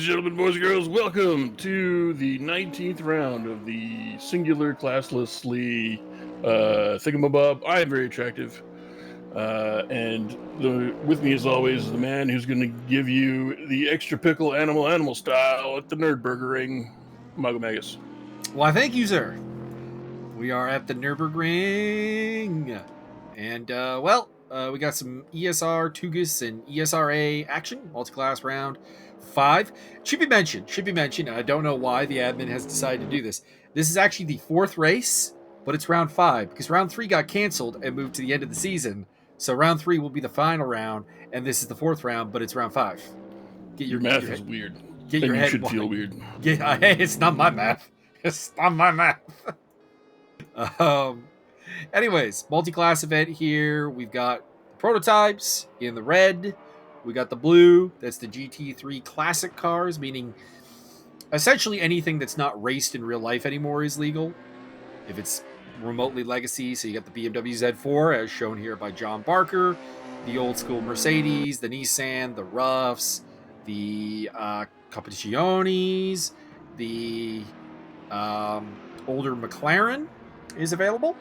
gentlemen, boys and girls, welcome to the 19th round of the singular classlessly thingamabob. I am very attractive. With me, as always, is the man who's going to give you the extra pickle animal style at the Nürburgring, Magas. Why, thank you, sir. We are at the Nürburgring. And, we got some ESR, TUGAS and eSRA action, multi-class round 5. Should be mentioned. I don't know why the admin has decided to do this. This is actually the 4th race, but it's round 5 because round 3 got canceled and moved to the end of the season. So round 3 will be the final round, and this is the 4th round, but it's round 5. Your math is weird. Get your head. You should feel weird. Hey, it's not my math. It's not my math. Anyways, multi-class event here. We've got prototypes in the red. We got the blue. That's the GT3 classic cars, meaning essentially anything that's not raced in real life anymore is legal. If it's remotely legacy, so you got the BMW Z4 as shown here by John Barker, the old school Mercedes, the Nissan, the Roughs, the Competiciones, the older McLaren is available.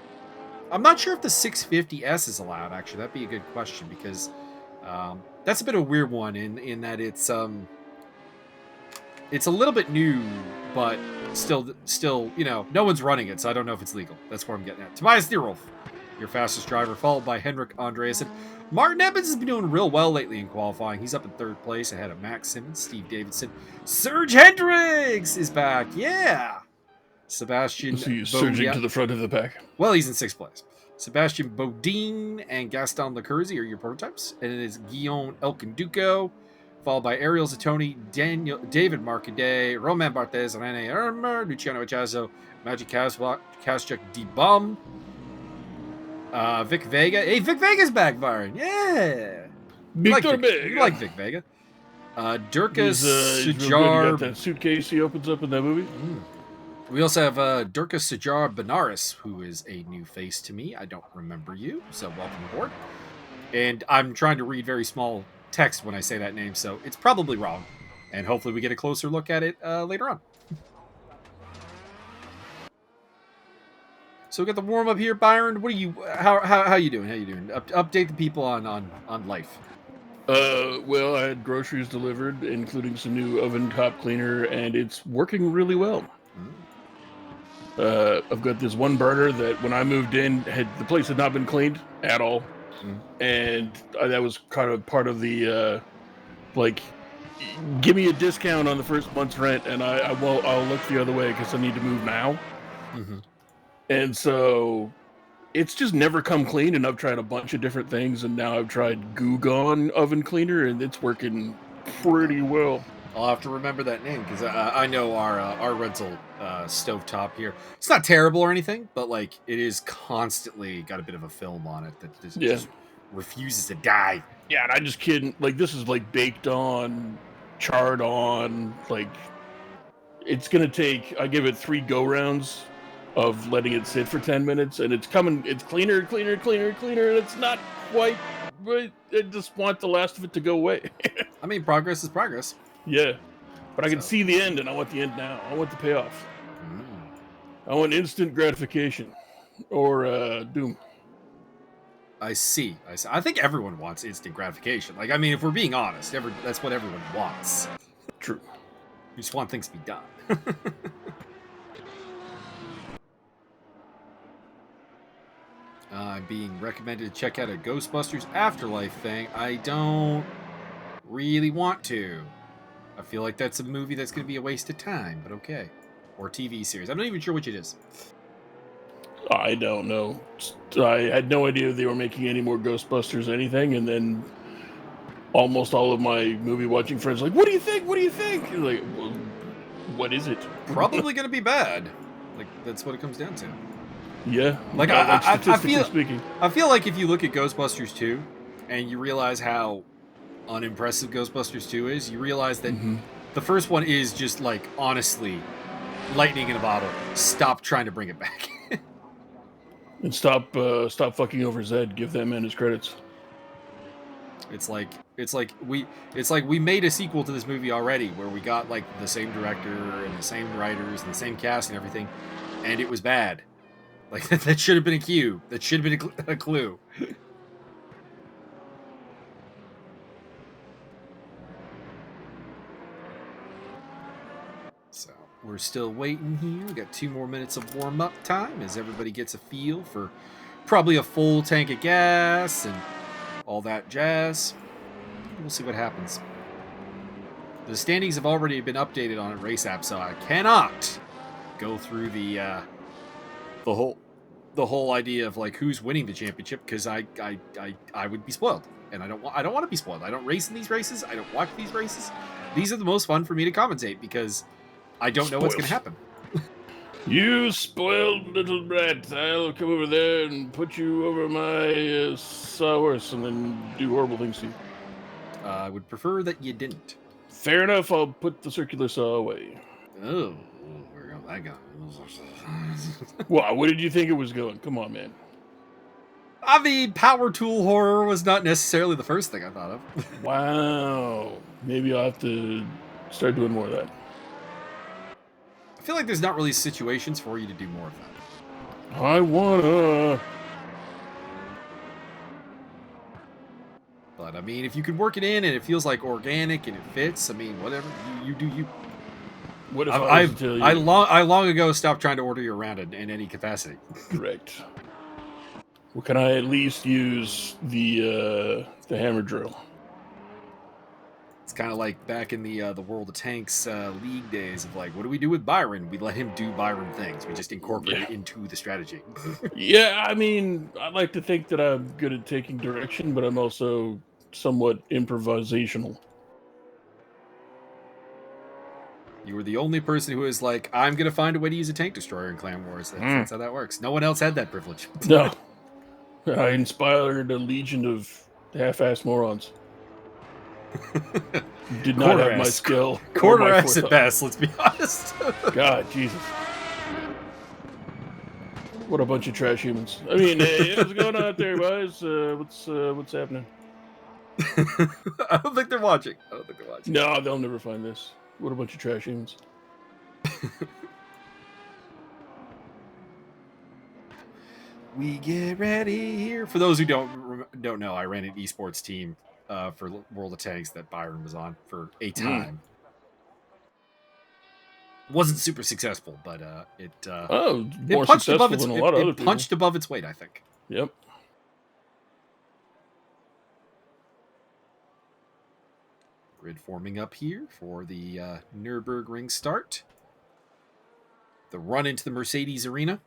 I'm not sure if the 650S is allowed, actually. That'd be a good question because that's a bit of a weird one in that it's a little bit new, but still, no one's running it, so I don't know if it's legal. That's where I'm getting at. Tobias Thierolf, your fastest driver, followed by Henrik Andreasen. Martin Evans has been doing real well lately in qualifying. He's up in 3rd place ahead of Max Simmons, Steve Davidson. Serge Hendricks is back. Yeah. Sebastian surging to the front of the pack. Well, he's in 6th place. Sebastian Bodine and Gaston Lecurzi are your prototypes. And it is Guillaume Elkanduco, followed by Ariel Zatoni, David Marcadet, Romain Barthez, René Ermer, Luciano Echazo, Magic Kazchuk D-Bum, Vic Vega. Hey, Vic Vega's back, Byron. Yeah. You like Vic Vega. Derksen Sajar. Got that suitcase he opens up in that movie. We also have Derksen Sajar Benares, who is a new face to me. I don't remember you, so welcome aboard. And I'm trying to read very small text when I say that name, so it's probably wrong. And hopefully we get a closer look at it later on. So we got the warm up here, Byron. What are you? How you doing? How you doing? Update the people on life. Well, I had groceries delivered, including some new oven top cleaner, and it's working really well. I've got this one burner that when I moved in, the place had not been cleaned at all. And that was kind of part of the, give me a discount on the first month's rent, and I'll look the other way because I need to move now. And so it's just never come clean, and I've tried a bunch of different things, and now I've tried Goo Gone oven cleaner, and it's working pretty well. I'll have to remember that name because I know our rental stovetop here. It's not terrible or anything, but it is constantly got a bit of a film on it that just refuses to die. Yeah, and I just kidding. This is baked on, charred on. It's gonna take. I give it 3 go rounds of letting it sit for 10 minutes, and it's coming. It's cleaner, and it's not quite right. I just want the last of it to go away. I mean, progress is progress. Yeah, but I can see the end, and I want the end now. I want the payoff. I want instant gratification, or doom. I see. I think everyone wants instant gratification. If we're being honest, that's what everyone wants. True. You just want things to be done. I'm being recommended to check out a Ghostbusters Afterlife thing. I don't really want to. I feel like that's a movie that's going to be a waste of time, but okay. Or TV series. I'm not even sure which it is. I don't know. I had no idea they were making any more Ghostbusters anything, and then almost all of my movie-watching friends what do you think? What do you think? Well, what is it? Probably going to be bad. That's what it comes down to. Yeah. I feel like if you look at Ghostbusters 2, and you realize how unimpressive Ghostbusters 2 is, you realize that the first one is just honestly lightning in a bottle. Stop trying to bring it back. And stop fucking over Zed. Give that man his credits. It's like we made a sequel to this movie already, where we got like the same director and the same writers and the same cast and everything, and it was bad. Like that should have been a cue. That should have been a clue. So we're still waiting here. We got 2 more minutes of warm up time as everybody gets a feel for probably a full tank of gas and all that jazz. We'll see what happens. The standings have already been updated on a race app, so I cannot go through the whole idea of like who's winning the championship, because I would be spoiled, and I don't want to be spoiled. I don't race in these races. I don't watch these races. These are the most fun for me to commentate because I don't know what's going to happen. You spoiled little brat. I'll come over there and put you over my sawhorse and then do horrible things to you. I would prefer that you didn't. Fair enough. I'll put the circular saw away. Oh, where that go? Wow, where did you think it was going? Come on, man. I mean, power tool horror was not necessarily the first thing I thought of. Wow. Maybe I'll have to start doing more of that. I feel like there's not really situations for you to do more of that. I wanna. But I mean, if you can work it in and it feels like organic and it fits, I mean, whatever, you do you. What if I long ago stopped trying to order you around in any capacity. Correct. Well, can I at least use the hammer drill? It's kind of like back in the World of Tanks league days of like, what do we do with Byron? We let him do Byron things. We just incorporate it into the strategy. Yeah, I mean, I like to think that I'm good at taking direction, but I'm also somewhat improvisational. You were the only person who was like, I'm going to find a way to use a tank destroyer in Clan Wars. That's how that works. No one else had that privilege. No. I inspired a legion of half-assed morons. Did not have my skill. Quarter-ass at best, let's be honest. God, Jesus. What a bunch of trash humans. I mean, hey, what's going on out there, guys? What's happening? I don't think they're watching. No, they'll never find this. What a bunch of trash humans. We get ready here. For those who don't know, I ran an esports team for World of Tanks that Byron was on for a time. Wasn't super successful, but it punched above its weight, above its weight, I think. Yep. Grid forming up here for the Nürburgring start. The run into the Mercedes arena.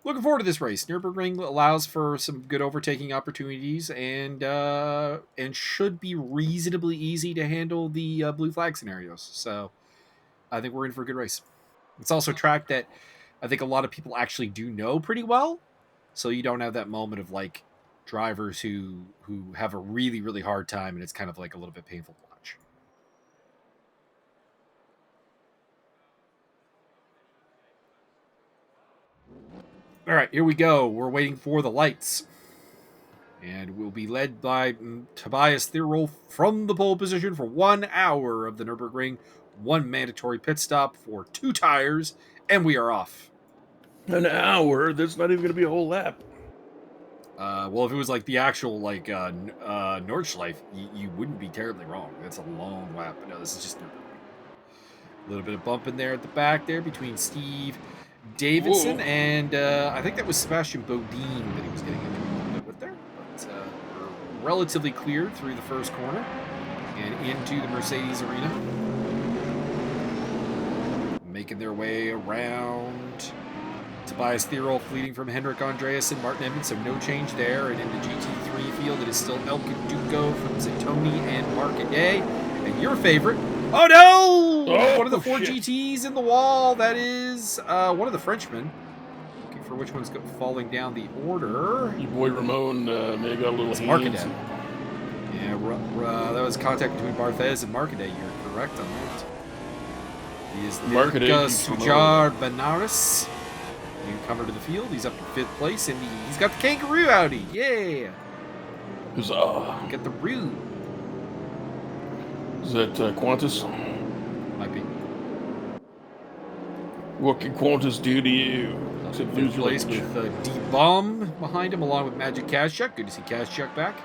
Looking forward to this race. Nürburgring allows for some good overtaking opportunities and should be reasonably easy to handle the blue flag scenarios. So I think we're in for a good race. It's also a track that I think a lot of people actually do know pretty well. So you don't have that moment of like drivers who have a really, really hard time and it's kind of like a little bit painful to watch. All right, here we go. We're waiting for the lights. And we'll be led by Tobias Thirol from the pole position for 1 hour of the Nürburgring. 1 mandatory pit stop for 2 tires, and we are off. An hour? That's not even going to be a whole lap. Well, if it was like the actual like Nordschleife, you wouldn't be terribly wrong. That's a long lap. But no, this is just a little bit of bump in there at the back there between Steve Davidson and I think that was Sebastian Bodine that he was getting into a little bit with there. But we're relatively clear through the first corner and into the Mercedes arena. Making their way around Tobias Thirol leading from Henrik Andreasen, Martin Edmonds, so no change there. And in the GT3 field, it is still Elke Duco from Zatoni and Marcaday. And your favorite, oh no! One of the 4 GTs in the wall. That is one of the Frenchmen. Looking for which one's falling down the order. Your boy Ramon may have got a little hands. Marcaday. Yeah, that was contact between Barthez and Marcaday. You're correct on that. He is Sujar Benares. Newcomer to the field. He's up in 5th place, and he's got the kangaroo Audi. Yeah. Huzzah. Get the Roo. Is that Qantas? Might be. What can Qantas do to you? Except Third lose your place language. with D-Bomb behind him, along with Magic Kazchuk. Good to see Kazchuk back.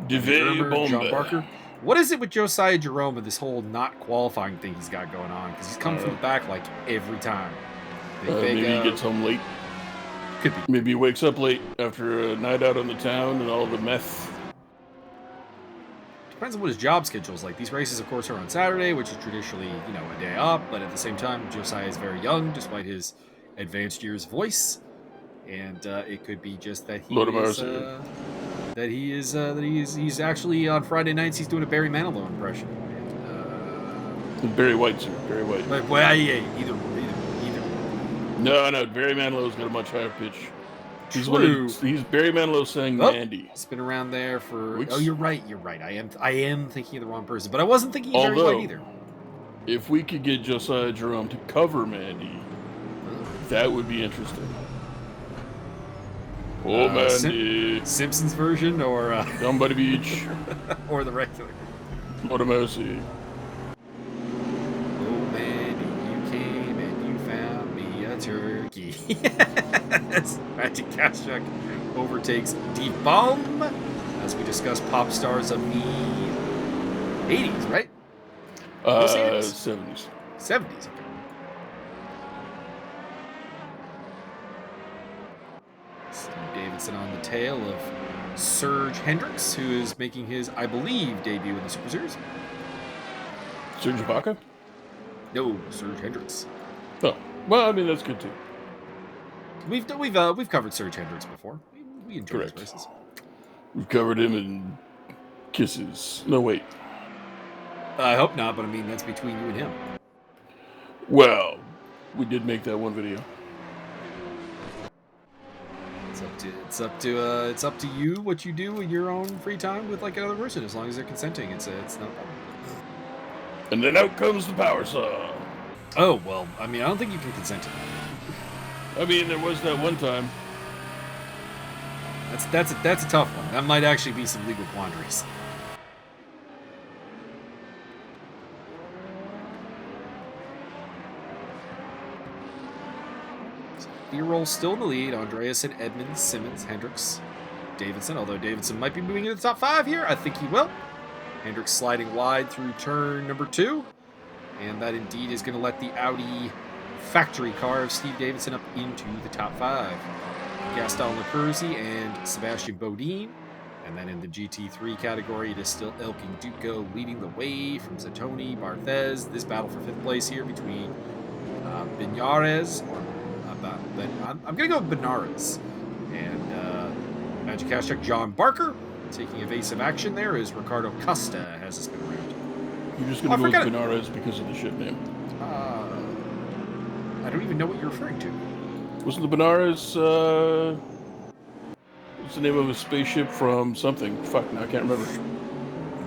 Devey Bomber. John Barker. What is it with Josiah Jerome and this whole not qualifying thing he's got going on? Because he's come from the back like every time. Maybe he gets home late. Could be. Maybe he wakes up late after a night out on the town and all the meth. Depends on what his job schedule is like. These races, of course, are on Saturday, which is traditionally, a day off. But at the same time, Josiah is very young, despite his advanced years of voice. And it could be just that he's actually on Friday nights he's doing a Barry Manilow impression. And, Barry White, sir. Barry White. But, well, yeah, either. No, Barry Manilow's got a much higher pitch. He's Barry Manilow saying Mandy. It's been around there for. Which, oh, you're right. I am thinking of the wrong person, but I wasn't thinking of Barry White either. If we could get Josiah Jerome to cover Mandy, that would be interesting. Oh, Mandy. Simpsons version or Down by the beach, or the regular. What a mercy. Turkey. Magic Kazchuk overtakes D-Bomb as we discuss pop stars of the 80s, right? 70s. 70s, okay. Steve Davidson on the tail of Serge Hendricks, who is making his, I believe, debut in the Super Series. Serge Ibaka? No, Serge Hendricks. Oh. Well, I mean, that's good too. We've covered Serge Hendricks before. We enjoy his races. We've covered him in kisses. No, wait. I hope not, but I mean that's between you and him. Well, we did make that one video. It's up to you what you do in your own free time with like another person, as long as they're consenting. It's not a problem. And then out comes the power saw. Oh, well, I mean, I don't think you can consent to that. I mean, there was that one time. That's a tough one. That might actually be some legal quandaries. B-roll still in the lead. Andreasen, Edmonds, Simmons, Hendricks, Davidson. Although Davidson might be moving into the top 5 here. I think he will. Hendricks sliding wide through turn number 2. And that indeed is going to let the Audi factory car of Steve Davidson up into the top 5. Gaston Lecurzi and Sebastian Bodine. And then in the GT3 category, it is still Elkin Duco leading the way from Zatoni, Barthez. This battle for 5th place here between Benares, I'm going to go with Benares, and Magic Kazchuk, John Barker. Taking evasive action there is Ricardo Costa has this been around. You're just going to go with Benares because of the ship name. I don't even know what you're referring to. Wasn't the Benares, what's the name of a spaceship from something? Fuck, now I can't remember.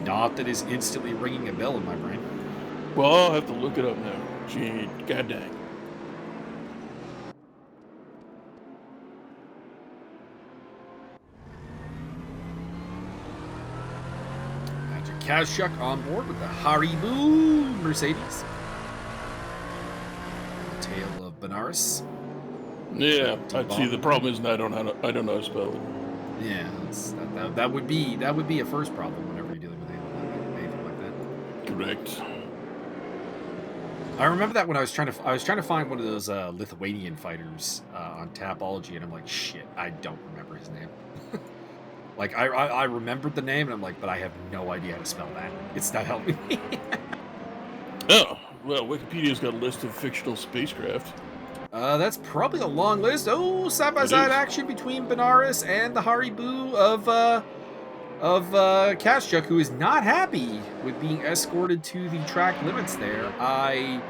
Not that is instantly ringing a bell in my brain. Well, I'll have to look it up now. Gee, god dang. Magic Kazchuk on board with the Haribo Mercedes. The tail of Benares. Yeah, I'd see. The problem is I don't know how to spell it. Yeah, that would be a first problem whenever you're dealing with anything like that. Correct. I remember that when I was trying to find one of those Lithuanian fighters on Tapology, and I'm like, shit, I don't remember his name. Like I remembered the name, and I'm like, but I have no idea how to spell that. It's not helping me. Oh well, Wikipedia's got a list of fictional spacecraft. That's probably a long list. Oh, side-by-side action between Benares and the Haribo of Kazchuk, who is not happy with being escorted to the track limits there. I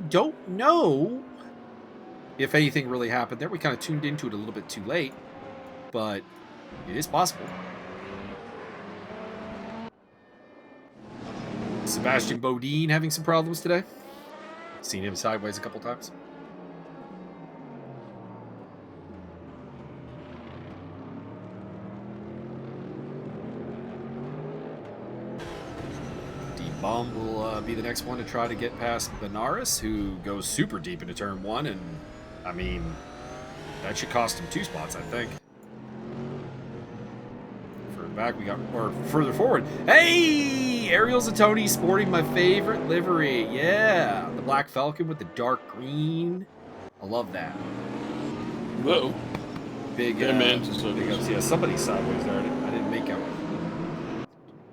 don't know if anything really happened there. We kind of tuned into it a little bit too late, but it is possible. Sebastian Bodine having some problems today. Seen him sideways a couple times. Bomb will be the next one to try to get past Benares, who goes super deep into turn 1, and I mean, that should cost him 2 spots, I think. Further back, we got, or further forward. Hey! Ariel Zatoni sporting my favorite livery. Yeah! The Black Falcon with the dark green. I love that. Whoa. Big, big ups. Yeah, somebody's sideways there. I didn't make out.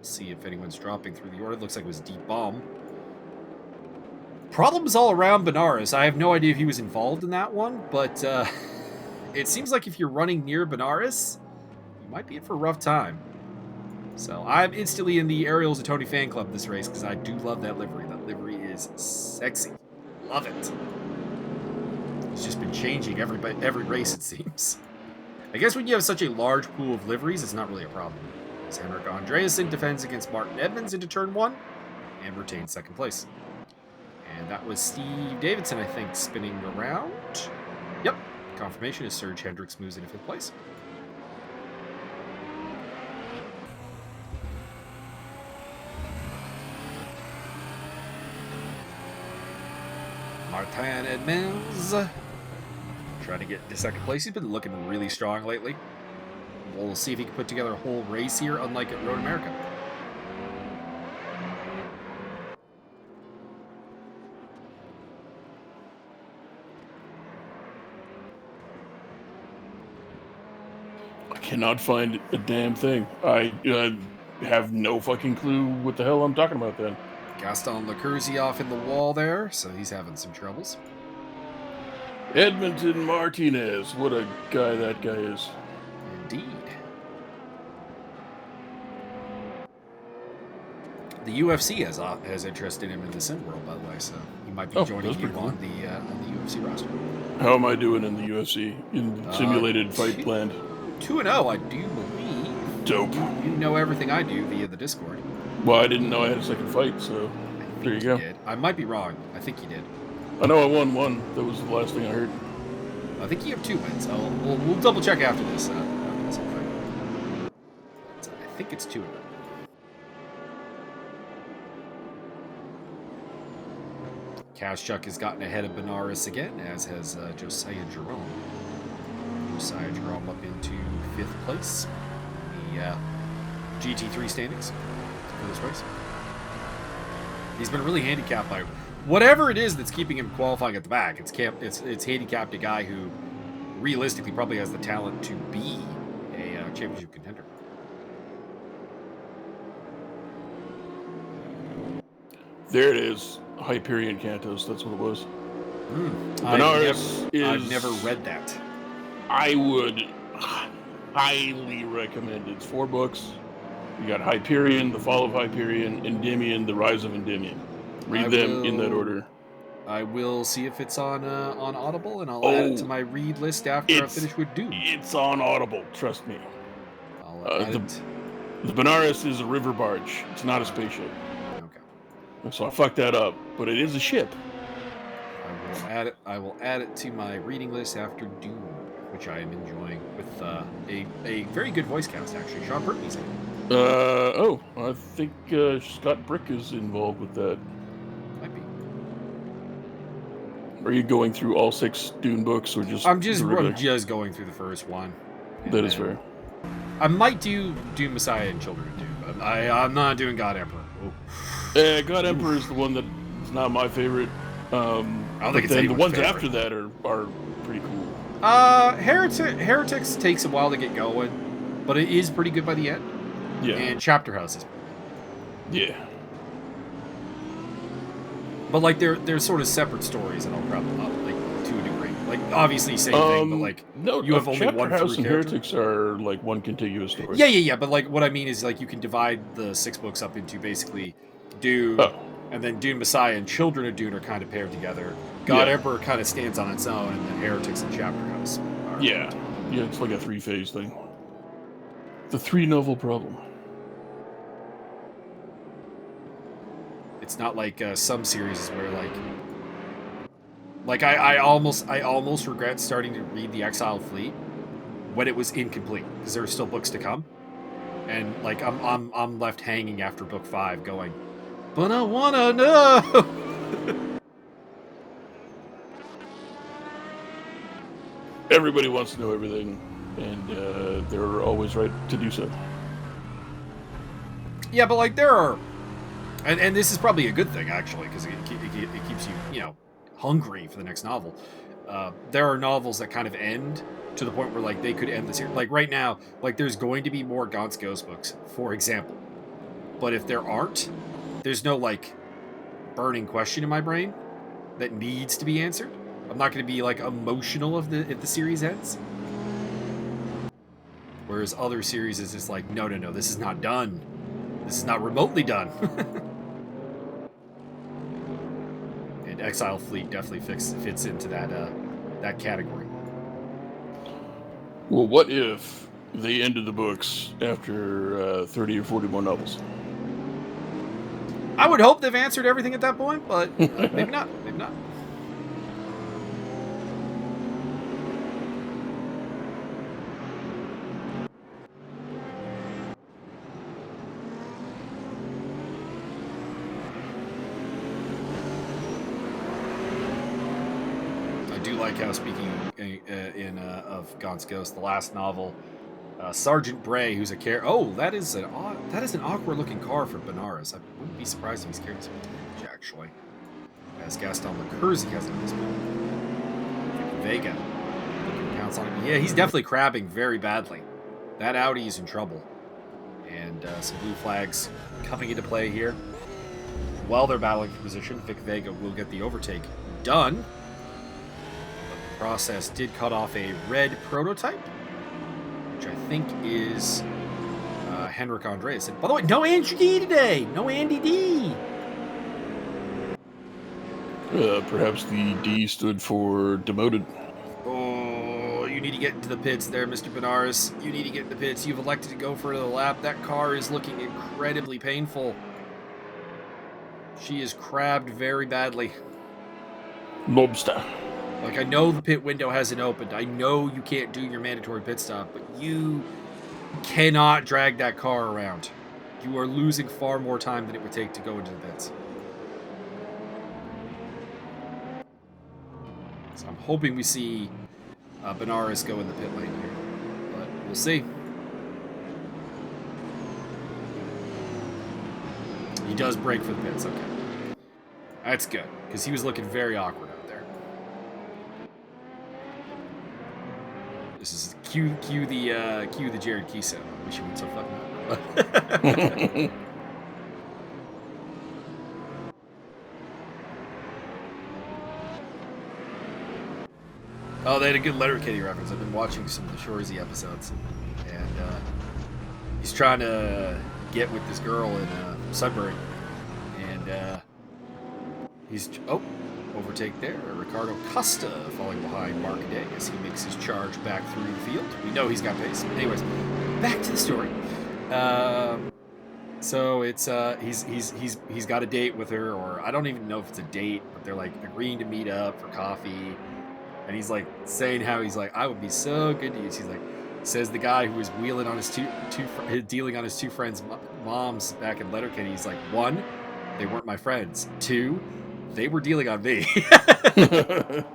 See if anyone's dropping through the order. It looks like it was Deep Bomb. Problems all around Benares. I have no idea if he was involved in that one, but it seems like if you're running near Benares, you might be in for a rough time. So I'm instantly in the Ariel Zatoni fan club this race because I do love that livery. That livery is sexy. Love it. It's just been changing every race, it seems. I guess when you have such a large pool of liveries, it's not really a problem. Henrik Andreasen defends against Martin Edmonds into turn 1 and retains 2nd place. And that was Steve Davidson, I think, spinning around. Yep. Confirmation is Serge Hendricks moves into 5th place. Martin Edmonds trying to get to 2nd place. He's been looking really strong lately. We'll see if he can put together a whole race here, unlike at Road America. I cannot find a damn thing. I have no fucking clue what the hell I'm talking about then. Gaston Lecurzi off in the wall there, so he's having some troubles. Edmonton Martinez. What a guy that guy is. Indeed. The UFC has interest in him in the sim world, by the way, so he might be joining you on the UFC roster. How am I doing in the UFC in simulated fight land? 2-0, I do believe. Dope. You know everything I do via the Discord. Well, I didn't know I had a second fight, so there you go. Did. I might be wrong. I think you did. I know I won one. That was the last thing I heard. I think you have 2 wins. We'll double check after this. I think it's 2-0. Kashchuk has gotten ahead of Benares again, as has Josiah Jerome. Josiah Jerome up into 5th place. The GT3 standings for this race. He's been really handicapped by whatever it is that's keeping him qualifying at the back. It's handicapped a guy who realistically probably has the talent to be a championship contender. There it is. Hyperion Cantos, that's what it was. I've never read that. I would highly recommend it. It's 4 books. You got Hyperion, The Fall of Hyperion, Endymion, The Rise of Endymion. Read them in that order. I will see if it's on Audible, and I'll add it to my read list after I finish with Doom. It's on Audible, trust me. The Benares is a river barge. It's not a spaceship. So I fucked that up, but it is a ship. I will add it to my reading list after Doom, which I am enjoying with a very good voice cast actually. Sean Pertwee's in it. I think Scott Brick is involved with that. Might be. Are you going through all 6 Dune books, or just? I'm just going through the first one. That is fair. I might do Dune Messiah and Children of Doom, but I'm not doing God Emperor. God Emperor is the one that's not my favorite. I don't think it's the ones favorite. after that are pretty cool. Heretics takes a while to get going, but it is pretty good by the end. Yeah. And Chapter House is. Yeah. But like they're sort of separate stories, and I'll probably like to a degree. Like obviously same thing, but like no, you have only Chapter one House and character. Heretics are like one contiguous story. Yeah. But like what I mean is like you can divide the 6 books up into basically Dune, and then Dune Messiah and Children of Dune are kind of paired together. God Emperor kind of stands on its own, and then Heretics and Chapter House. Yeah, it's like a 3-phase thing. The 3 novel problem. It's not like some series where like I almost regret starting to read The Exiled Fleet when it was incomplete because there were still books to come, and like I'm left hanging after book 5 going, but I wanna know. Everybody wants to know everything, and they're always right to do so. Yeah, but like there are, and this is probably a good thing actually, because it keeps you hungry for the next novel. There are novels that kind of end to the point where like they could end the series. Like right now, like there's going to be more Gaunt's Ghost books, for example. But if there aren't, there's no like burning question in my brain that needs to be answered. I'm not going to be like emotional if the series ends. Whereas other series is just like, no, this is not done. This is not remotely done. And Exile Fleet definitely fits into that category. Well, what if they ended the books after 30 or 40 more novels? I would hope they've answered everything at that point, but maybe not. Maybe not. I do like how, speaking of Gaunt's Ghost, the last novel, Sergeant Bray, who's a that is an awkward looking car for Benares. I wouldn't be surprised if he's carrying some damage, actually. As Gaston Lecurzi has in this one. Vega pounce on him. Yeah, he's definitely crabbing very badly. That Audi is in trouble. And some blue flags coming into play here. While they're battling for position, Vic Vega will get the overtake done. But the process did cut off a red prototype, which I think is Henrik Andreas. And by the way, no Andy D today. No Andy D. Perhaps the D stood for demoted. Oh, you need to get into the pits there, Mr. Benares. You need to get in the pits. You've elected to go for the lap. That car is looking incredibly painful. She is crabbed very badly. Lobster. Like, I know the pit window hasn't opened. I know you can't do your mandatory pit stop, but you cannot drag that car around. You are losing far more time than it would take to go into the pits. So I'm hoping we see Benares go in the pit lane here, but we'll see. He does break for the pits, okay. That's good, because he was looking very awkward out there. This is cue the Jared Key sound. I wish he would so fucking. Oh, they had a good Letterkenny reference. I've been watching some of the Shorzy episodes, and he's trying to get with this girl in Sudbury, and he's overtake there. Ricardo Costa falling behind Mark Day as he makes his charge back through the field. We know he's got pace. Anyways, back to the story. So it's he's got a date with her, or I don't even know if it's a date, but they're like agreeing to meet up for coffee. And he's like saying how he's like, I would be so good to you. She's like, says the guy who was wheeling on his dealing on his two friends' moms back in Letterkenny. He's like, 1, they weren't my friends. 2, they were dealing on me. Pit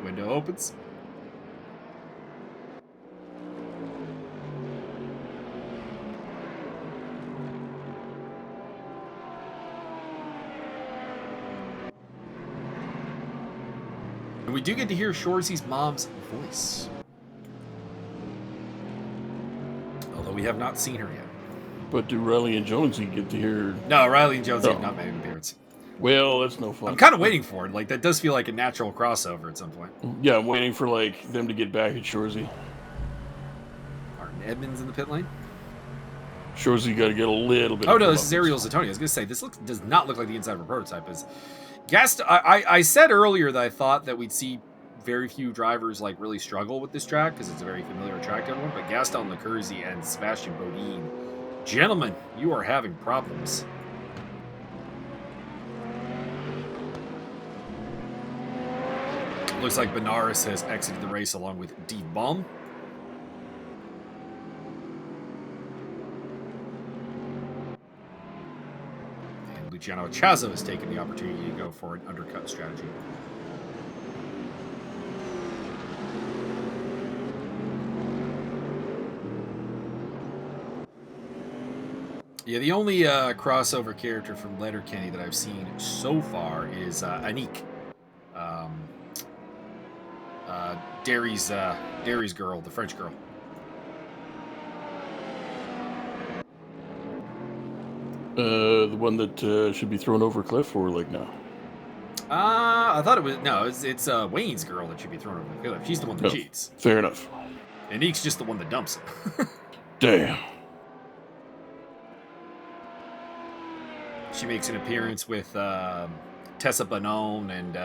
window opens. And we do get to hear Shorzy's mom's voice. Although we have not seen her yet. But do Riley and Jonesy get to hear? No, Riley and Jonesy have not made an appearance. Well, that's no fun. I'm kind of waiting for it. Like, that does feel like a natural crossover at some point. Yeah, I'm waiting for, like, them to get back at Shorzy. Martin Edmonds in the pit lane? Shorzy got to get a little bit. Oh, no, this is Ariel Zatoni. I was going to say, this does not look like the inside of a prototype. I said earlier that I thought that we'd see very few drivers like really struggle with this track because it's a very familiar track to everyone. But Gaston Lecurzi and Sebastian Bodine, gentlemen, you are having problems. Looks like Benares has exited the race along with D. Baum. Luciano Chazo has taken the opportunity to go for an undercut strategy. Yeah, the only crossover character from Letterkenny that I've seen so far is Anique. Derry's girl, the French girl. The one that should be thrown over a cliff, or like no? I thought it was no. It's Wayne's girl that should be thrown over the cliff. She's the one that cheats. Fair enough. Anique's just the one that dumps him. Damn. She makes an appearance with Tessa Bonone and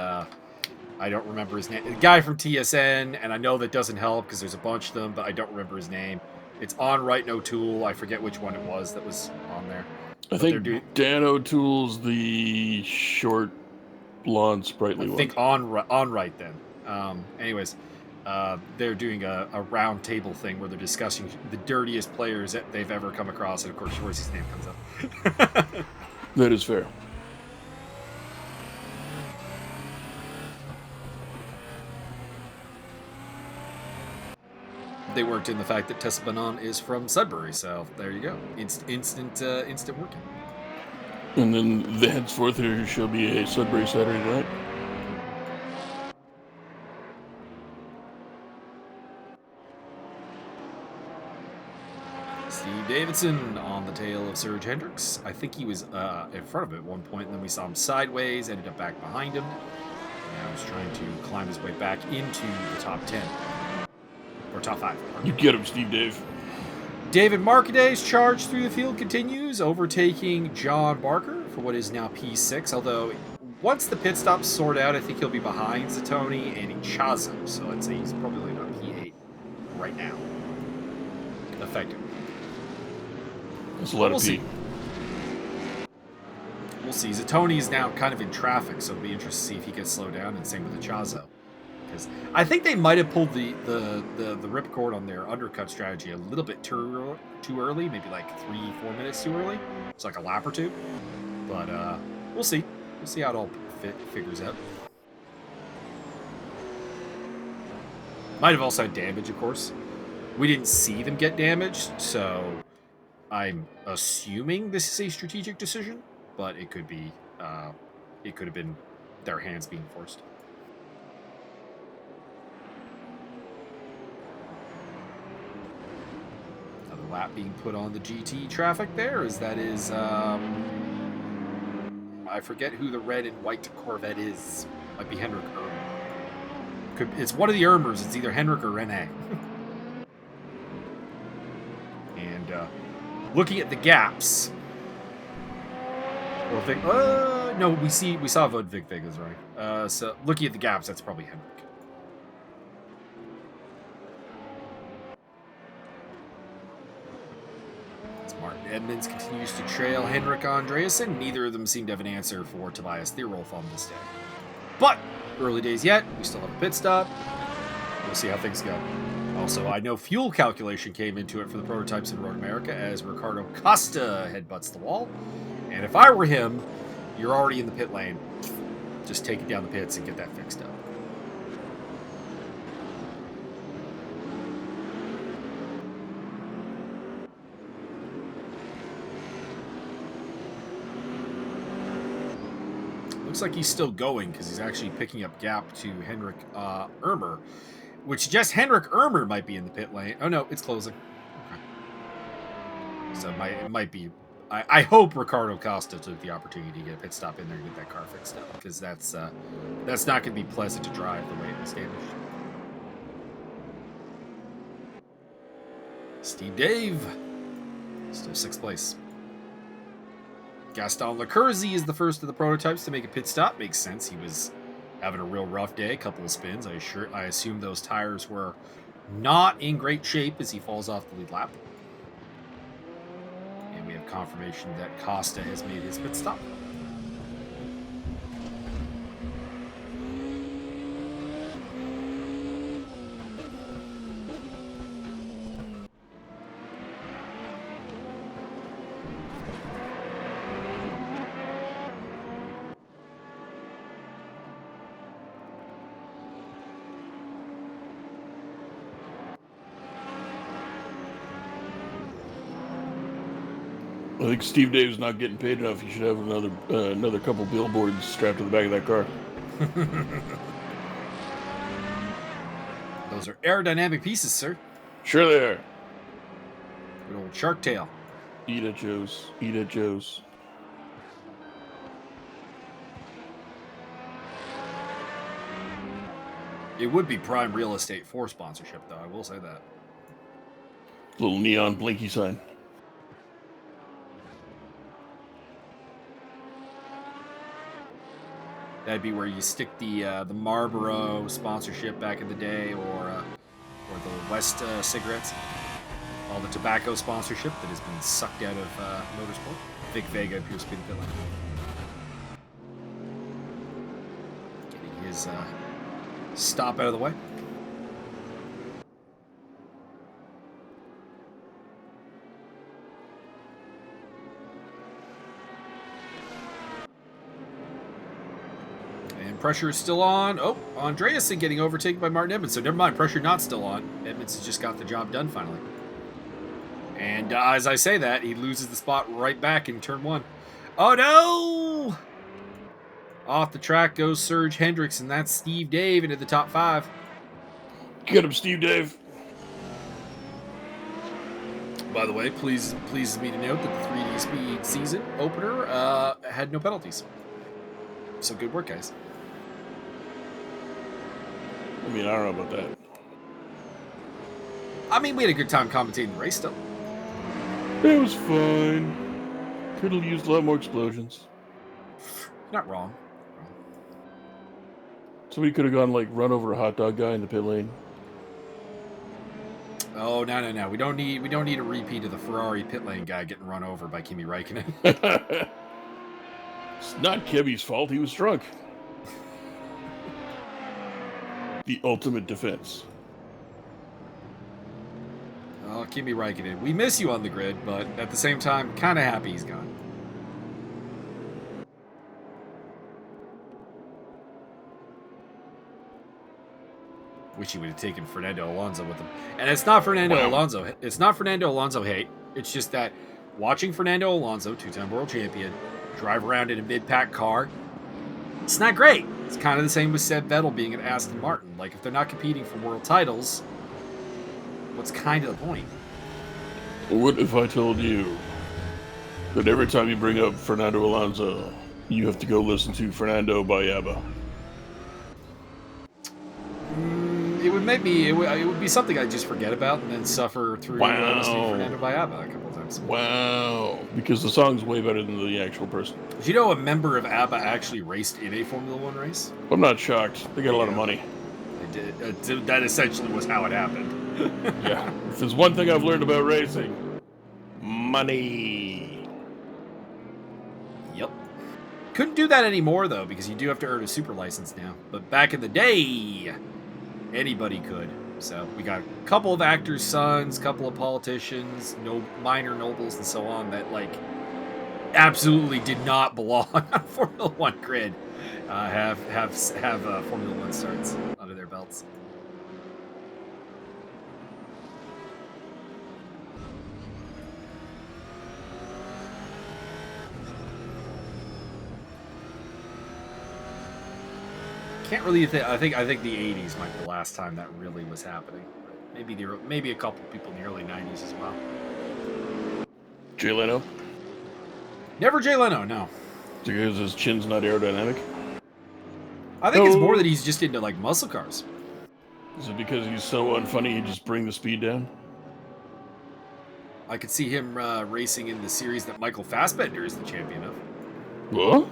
I don't remember his name. The guy from TSN, and I know that doesn't help because there's a bunch of them, but I don't remember his name. It's on Right No Tool. I forget which one it was that was on there. I think Dan O'Toole's the short, blonde, sprightly one. I think on Right then. Anyways, they're doing a round table thing where they're discussing the dirtiest players that they've ever come across, and of course, Schwartz's name comes up. That is fair. They worked in the fact that Tessa Bonon is from Sudbury, so there you go. Instant working. And then henceforth there shall be a Sudbury Saturday night. Steve Davidson on the tail of Serge Hendricks. I think he was in front of it at one point, and then we saw him sideways, ended up back behind him. And now he's trying to climb his way back into the top 10. Or top 5. You get him, Steve Dave. David Marcaday's charge through the field continues, overtaking John Barker for what is now P6. Although, once the pit stops sort out, I think he'll be behind Zatoni and Chazo. So I'd say he's probably about P8 right now. Effectively. That's a lot of P. We'll see. Zatoni is now kind of in traffic, so it'll be interesting to see if he gets slowed down, and same with the Chazo. Because I think they might have pulled the ripcord on their undercut strategy a little bit too early, maybe like 3-4 minutes too early. It's like a lap or two. But we'll see. We'll see how it all figures out. Might have also had damage, of course. We didn't see them get damaged, so I'm assuming this is a strategic decision, but it could be, it could have been their hands being forced. Another lap being put on the GT traffic there, as that is, I forget who the red and white Corvette is. Might be Henrik Ermer. It's one of the Ermers. It's either Henrik or Rene. And looking at the gaps. Well, no, we saw Vod Vig is right. So looking at the gaps, that's probably Henrik. As Martin Edmonds continues to trail Henrik Andreasen, neither of them seem to have an answer for Tobias Thierolf on this day. But early days yet, we still have a pit stop. We'll see how things go. Also, I know fuel calculation came into it for the prototypes in Road America as Ricardo Costa headbutts the wall. And if I were him, you're already in the pit lane. Just take it down the pits and get that fixed up. Looks like he's still going because he's actually picking up gap to Henrik Ermer, which suggests Henrik Ermer might be in the pit lane. Oh no, it's closing. Okay. So it might be. I hope Ricardo Costa took the opportunity to get a pit stop in there and get that car fixed up, because that's not going to be pleasant to drive the way it was damaged. Steve Dave, still 6th place. Gaston Lecurzi is the first of the prototypes to make a pit stop. Makes sense. He was having a real rough day, a couple of spins. I assume those tires were not in great shape as he falls off the lead lap. And we have confirmation that Costa has made his pit stop. I think Steve Dave's not getting paid enough. He should have another couple billboards strapped to the back of that car. Those are aerodynamic pieces, sir. Sure they are. Good old shark tail. Eat at Joe's. Eat at Joe's. It would be prime real estate for sponsorship, though. I will say that. Little neon blinky sign. That'd be where you stick the Marlboro sponsorship back in the day, or the West cigarettes. All the tobacco sponsorship that has been sucked out of motorsport. Vic Vega appears to be the villain. Getting his stop out of the way. And pressure is still on. Oh, Andreasen getting overtaken by Martin Edmonds. So never mind, pressure not still on. Edmonds has just got the job done finally. And as I say that, he loses the spot right back in turn 1. Oh no! Off the track goes Serge Hendricks, and that's Steve Dave into the top 5. Get him, Steve Dave. By the way, pleases me to note that the 3D Speed season opener had no penalties. So good work, guys. I mean, I don't know about that. I mean, we had a good time commentating the race, though. It was fine. Could have used a lot more explosions. Not wrong. Somebody could have gone run over a hot dog guy in the pit lane. Oh no! We don't need a repeat of the Ferrari pit lane guy getting run over by Kimi Räikkönen. It's not Kimi's fault. He was drunk. The ultimate defense. Oh, Kimi Räikkönen, we miss you on the grid, but at the same time, kind of happy he's gone. Wish he would have taken Fernando Alonso with him. And it's not Fernando Alonso. It's not Fernando Alonso hate. It's just that watching Fernando Alonso, 2-time world champion, drive around in a mid-pack car, it's not great. It's kind of the same with Seb Vettel being at Aston Martin. Like, if they're not competing for world titles, what's kind of the point? What if I told you that every time you bring up Fernando Alonso, you have to go listen to Fernando by ABBA? It would make me. It would be something I'd just forget about and then suffer through listening to Fernando by ABBA a couple of times. Wow. Because the song's way better than the actual person. Did you know a member of ABBA actually raced in a Formula One race? I'm not shocked. They got a lot of money. They did. That essentially was how it happened. Yeah. If there's one thing I've learned about racing, money. Yep. Couldn't do that anymore, though, because you do have to earn a super license now. But back in the day, anybody could. So we got a couple of actors' sons, couple of politicians, minor nobles, and so on that absolutely did not belong on Formula One grid. Have Formula One starts under their belts. Can't really think. I think the '80s might be the last time that really was happening. Maybe a couple people in the early '90s as well. Jay Leno? Never Jay Leno, no. Because his chin's not aerodynamic? I think it's more that he's just into muscle cars. Is it because he's so unfunny he just bring the speed down? I could see him racing in the series that Michael Fassbender is the champion of. What?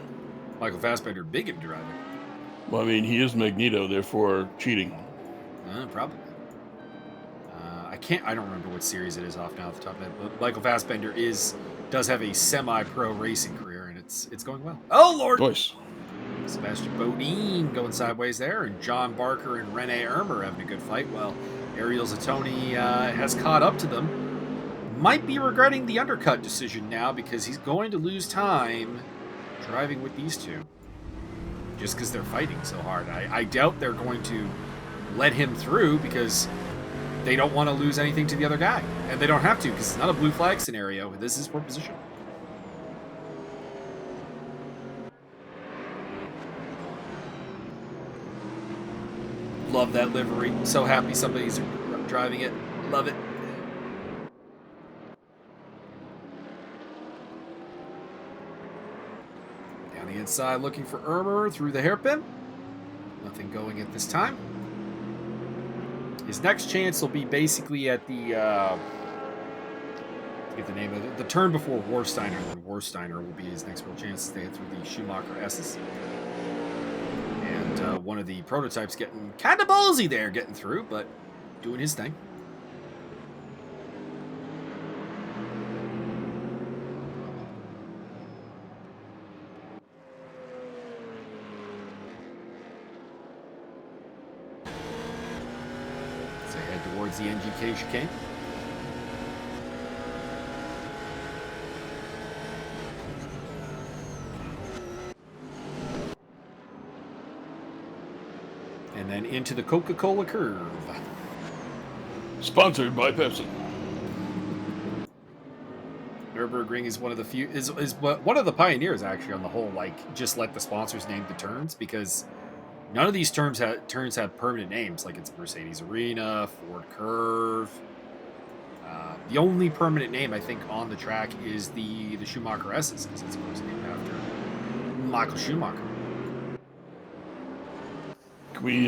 Michael Fassbender, big in driving. Well, I mean, he is Magneto, therefore cheating. Probably. I don't remember what series it is off now off the top of my head, but Michael Fassbender does have a semi-pro racing career, and it's going well. Oh, Lord! Voice. Sebastian Bodine going sideways there, and John Barker and Rene Ermer having a good fight. Well, Ariel Zatoni has caught up to them. Might be regretting the undercut decision now because he's going to lose time driving with these two. Just because they're fighting so hard. I doubt they're going to let him through because they don't want to lose anything to the other guy. And they don't have to because it's not a blue flag scenario. This is for position. Love that livery. So happy somebody's driving it. Love it. Down the inside looking for Ermer through the hairpin. Nothing going at this time. His next chance will be basically at the, I forget the name of it, the turn before Warsteiner. And then Warsteiner will be his next real chance to hit through the Schumacher S's. And one of the prototypes getting kind of ballsy there, getting through, but doing his thing. So head towards the NGK chicane. And then into the Coca-Cola curve. Sponsored by Pepsi. Nürburgring is one of the few, is one of the pioneers actually on the whole, like, just let the sponsors name the turns, because none of these turns have permanent names. Like, it's Mercedes Arena, Ford Curve. The only permanent name I think on the track is the Schumacher S's, because it's of course named after Michael Schumacher. Can we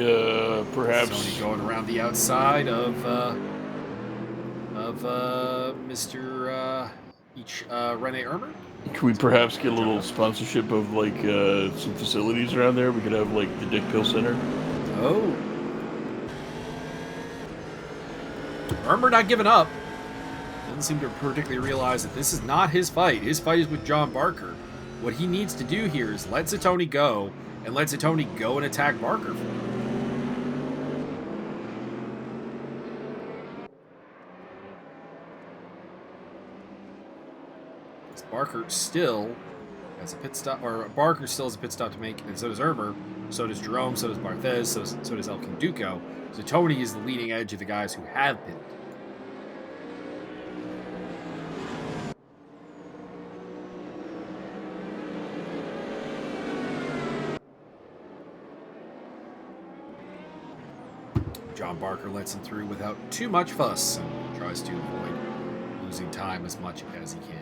perhaps Sony going around the outside of Mr. Rene Ermer? Can we perhaps get a little sponsorship of like some facilities around there? We could have like the Dick Pill Center. Oh. Ermer not giving up. Doesn't seem to particularly realize that this is not his fight. His fight is with John Barker. What he needs to do here is let Zatoni go, and let Zatoni go and attack Barker for him. Barker still has a pit stop, or Barker still has a pit stop to make, and so does Ermer, so does Jerome, so does Barthez, so does El Conduco. So Tony is the leading edge of the guys who have pitted. John Barker lets him through without too much fuss and tries to avoid losing time as much as he can.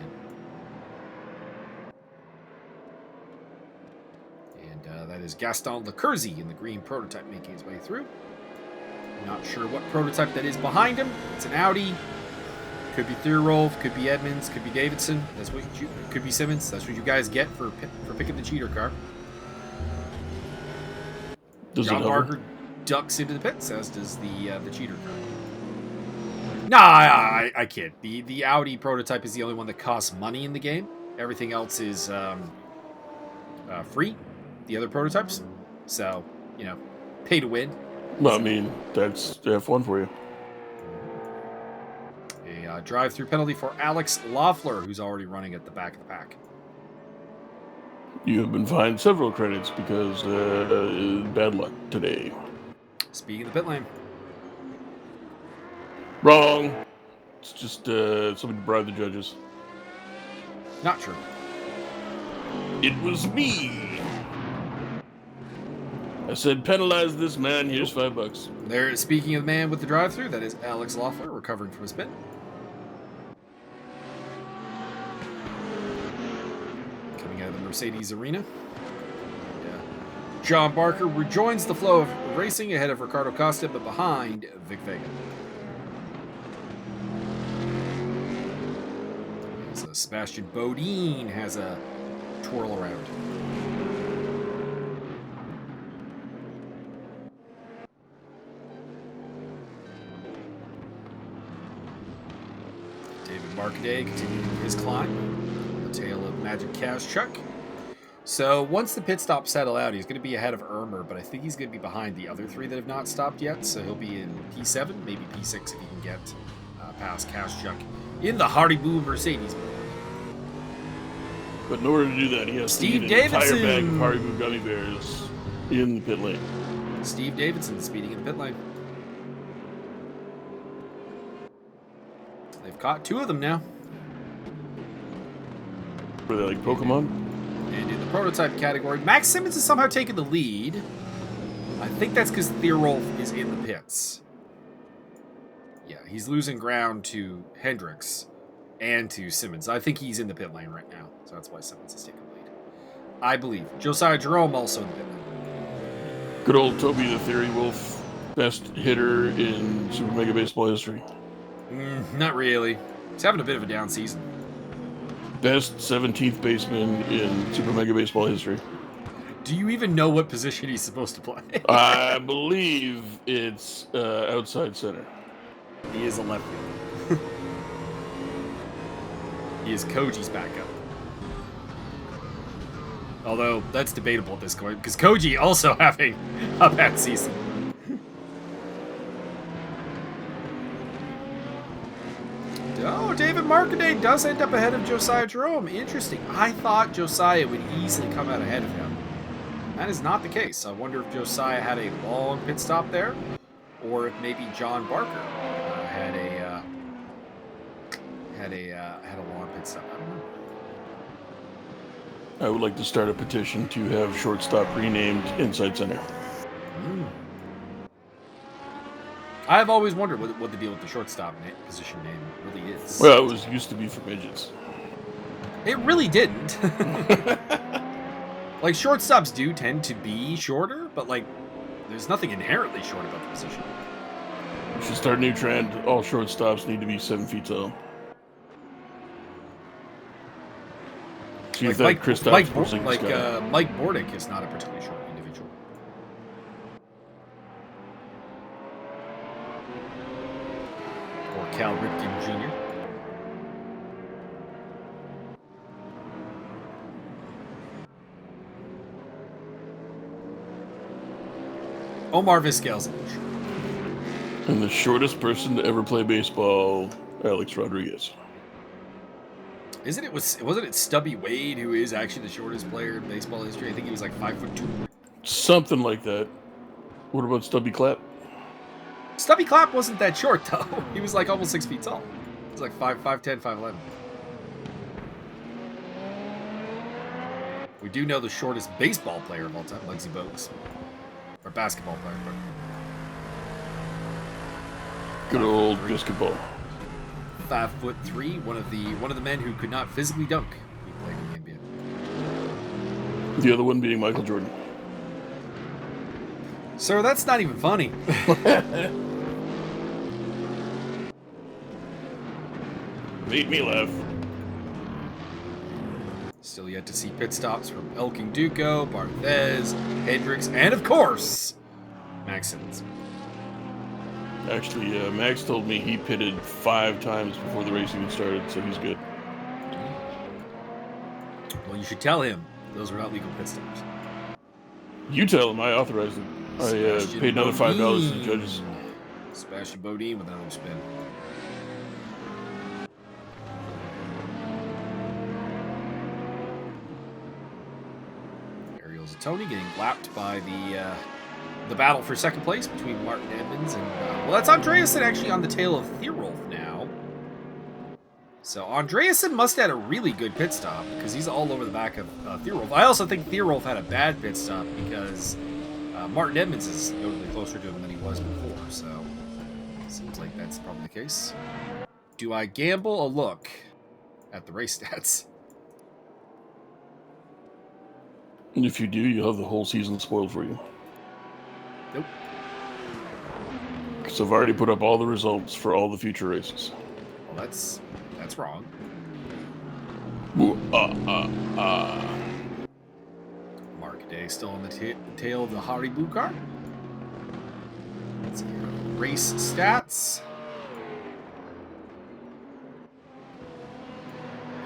That is Gaston Lecurzi in the green prototype making his way through. Not sure what prototype that is behind him. It's an Audi. Could be Thierolf, could be Edmonds, could be Davidson. That's what you could be Simmons. That's what you guys get for picking the cheater car. John Barker ducks into the pits, as does the cheater car. Nah, I kid. The Audi prototype is the only one that costs money in the game. Everything else is free. The other prototypes, so, you know, pay to win. Well, I mean, that's F1 for you. A drive-through penalty for Alex Loeffler, who's already running at the back of the pack. You have been fined several credits because bad luck today. Speaking of the pit lane. Wrong. It's just somebody bribed the judges. Not true. It was me. I said, penalize this man. Here's $5. There. Speaking of the man with the drive-through, that is Alex Loeffler recovering from his pit. Coming out of the Mercedes Arena. John Barker rejoins the flow of racing ahead of Ricardo Costa, but behind Vic Vega. So Sebastian Bodine has a twirl around. Marcaday continuing his climb on the tail of Magic Cash Chuck. So once the pit stops settle out, he's going to be ahead of Ermer, but I think he's going to be behind the other three that have not stopped yet. So he'll be in P7, maybe P6 if he can get past Cash Chuck in the Haribo Mercedes. But in order to do that, he has Steve to eat an entire Davidson. bag of Haribo gummy bears in the pit lane. Steve Davidson speeding in the pit lane. They've caught two of them now. Were they like Pokemon? And in the prototype category, Max Simmons has somehow taken the lead. I think that's because Theorolf is in the pits. Yeah, he's losing ground to Hendricks and to Simmons. I think he's in the pit lane right now, so that's why Simmons is taking the lead. I believe. Josiah Jerome also in the pit lane. Good old Toby the Theory Wolf, best hitter in Super Mega Baseball history. Not really. He's having a bit of a down season. Best 17th baseman in Super Mega Baseball history. Do you even know what position he's supposed to play? I believe it's outside center. He is a left fielder. He is Koji's backup. Although, that's debatable at this point, because Koji also having a bad season. Oh, David Marcaday does end up ahead of Josiah Jerome. Interesting. I thought Josiah would easily come out ahead of him. That is not the case. I wonder if Josiah had a long pit stop there, or if maybe John Barker had a long pit stop. I don't know. I would like to start a petition to have shortstop renamed inside center. I've always wondered what the deal with the shortstop position name really is. Well, it used to be for midgets. It really didn't. Like, shortstops do tend to be shorter, but, like, there's nothing inherently short about the position. We should start a new trend. All shortstops need to be 7 feet tall. See if that Mike Bordick is not a particularly short individual. Or Cal Ripken Jr. Omar Vizquel's and the shortest person to ever play baseball, Alex Rodriguez. Wasn't it Stubby Wade who is actually the shortest player in baseball history? I think he was like 5'2". Something like that. What about Stubby Clapp? Stubby Clapp wasn't that short though. He was like almost 6 feet tall. He was like 5'10", 5'11". We do know the shortest baseball player of all time, Muggsy Bogues. Or basketball player, but good old basketball. 5'3", one of the men who could not physically dunk. He played in the NBA. The other one being Michael Jordan. Sir, that's not even funny. Made me laugh. Still yet to see pit stops from Elking Duco, Barthez, Hendricks, and of course, Max Simmons. Actually, Max told me he pitted 5 times before the race even started, so he's good. Well, you should tell him those were not legal pit stops. You tell him I authorized it. I paid another $5 to the judges. Sebastian Bodine with another spin. Tony getting lapped by the battle for second place between Martin Edmonds and well, that's Andreasen actually on the tail of Theorolf now. So Andreasen must have had a really good pit stop because he's all over the back of Theorolf. I also think Theorolf had a bad pit stop because Martin Edmonds is notably closer to him than he was before. So seems like that's probably the case. Do I gamble a look at the race stats? And if you do, you'll have the whole season spoiled for you. Nope. Because I've already put up all the results for all the future races. Well, that's wrong. Marcaday still on the tail of the Haribo car. Let's see here. Race stats.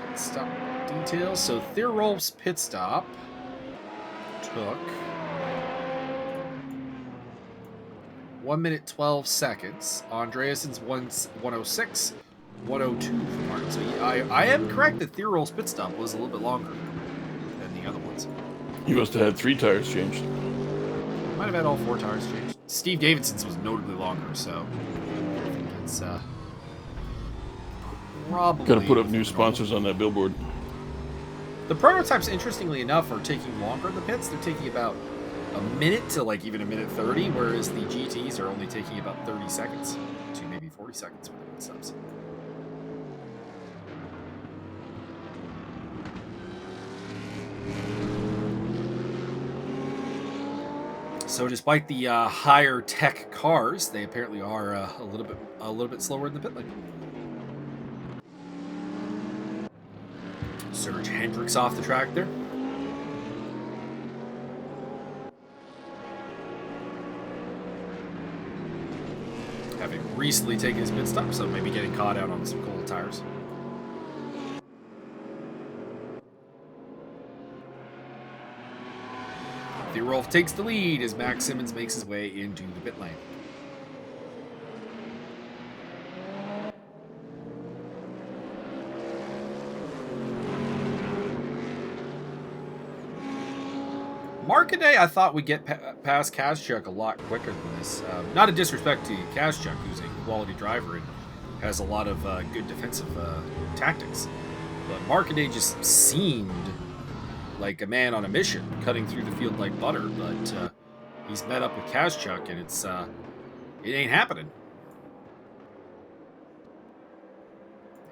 Pit stop details. So Theorolf's pit stop took 1 minute 12 seconds. Andreasen's 1:06, 1:02 for Martin. So I am correct that Theorolf's pit stop was a little bit longer than the other ones. You must have had 3 tires changed. Might have had all 4 tires changed. Steve Davidson's was notably longer, so I think it's probably Gotta put up new sponsors on that billboard. The prototypes, interestingly enough, are taking longer in the pits. They're taking about a minute to like even a minute 30, whereas the GTs are only taking about 30 seconds to maybe 40 seconds for the pit stops. So despite the higher tech cars, they apparently are a little bit slower in the pit lane. Serge Hendricks off the track there. Having recently taken his pit stop, so maybe getting caught out on some cold tires. The Rolf takes the lead as Max Simmons makes his way into the pit lane. Marcaday, I thought we'd get past Kazchuk a lot quicker than this. Not a disrespect to Kazchuk, who's a quality driver and has a lot of good defensive tactics. But Marcaday just seemed like a man on a mission, cutting through the field like butter. But he's met up with Kazchuk, and it ain't happening.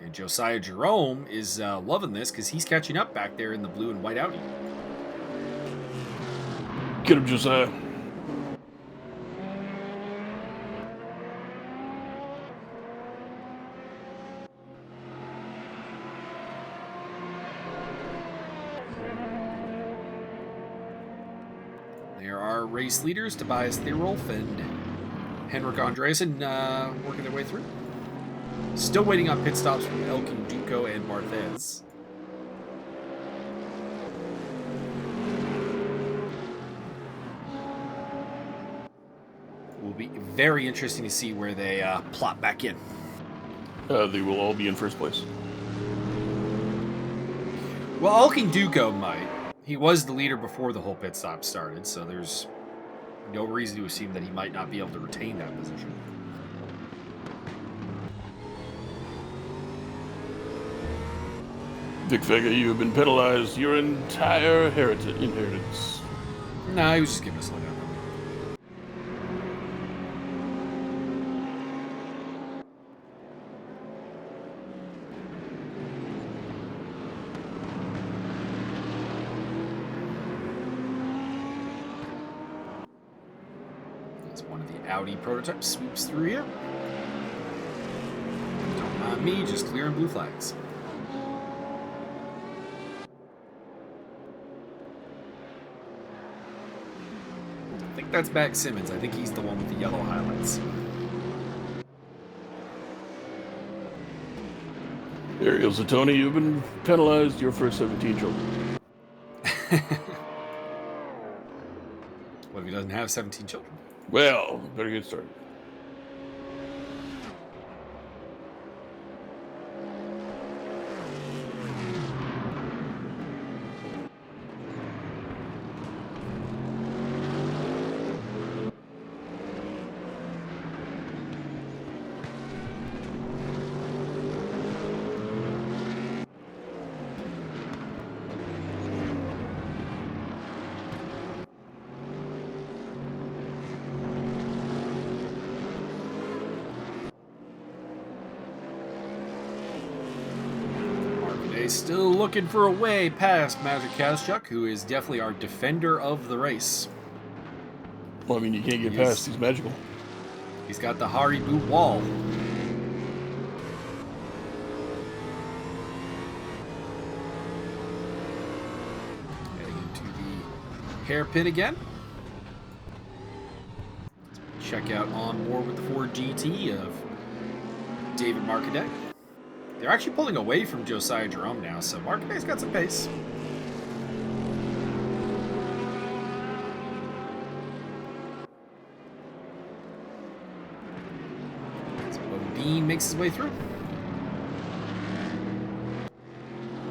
And Josiah Jerome is loving this because he's catching up back there in the blue and white Audi. Get him, Josiah. There are race leaders, Tobias Thierolf and Henrik Andreasen working their way through. Still waiting on pit stops from Elkin Duco and Marthez. Will be very interesting to see where they plot back in. They will all be in first place. Well, Elkin Duco might. He was the leader before the whole pit stop started, so there's no reason to assume that he might not be able to retain that position. Vic Vega, you have been penalized your entire inheritance. Nah, he was just giving us a look. Audi prototype sweeps through here. Don't mind me, just clearing blue flags. I think that's Max Simmons. I think he's the one with the yellow highlights. Ariel Zatoni, you've been penalized your first 17 children. What if he doesn't have 17 children? Well, better get started. Still looking for a way past Magic Kazchuk, who is definitely our defender of the race. Well, I mean, you can't get past. He's magical. He's got the Hari boot wall. Heading into the hairpin again. Check out on board with the Ford GT of David Marcaday. They're actually pulling away from Josiah Jerome now, so Marcaday's got some pace. So Bodine makes his way through.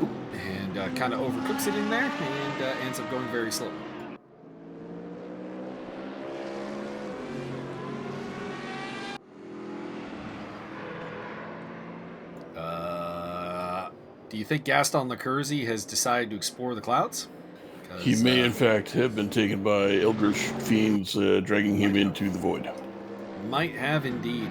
Ooh, and kind of overcooks it in there, and ends up going very slow. Do you think Gaston Lecurzi has decided to explore the clouds? He may, in fact, have been taken by eldritch fiends, dragging him into the void. Might have indeed.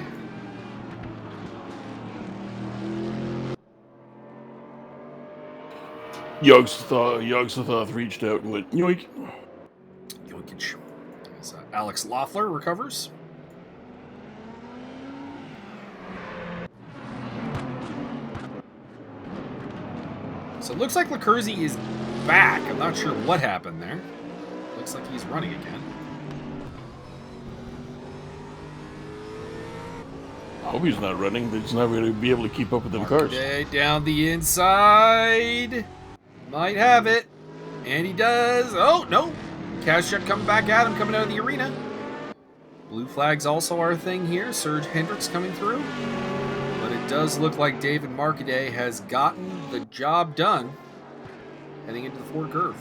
Yogg-Sothoth reached out and went, yoink. Yoinkage. As Alex Loeffler recovers. So it looks like Lecurzi is back. I'm not sure what happened there. Looks like he's running again. I hope he's not running. He's not going to be able to keep up with them cars. Okay, down the inside. Might have it. And he does. Oh, no. Kazchuk coming back at him, coming out of the arena. Blue flag's also our thing here. Serge Hendricks coming through. But it does look like David Marcaday has gotten the job done heading into the Ford curve.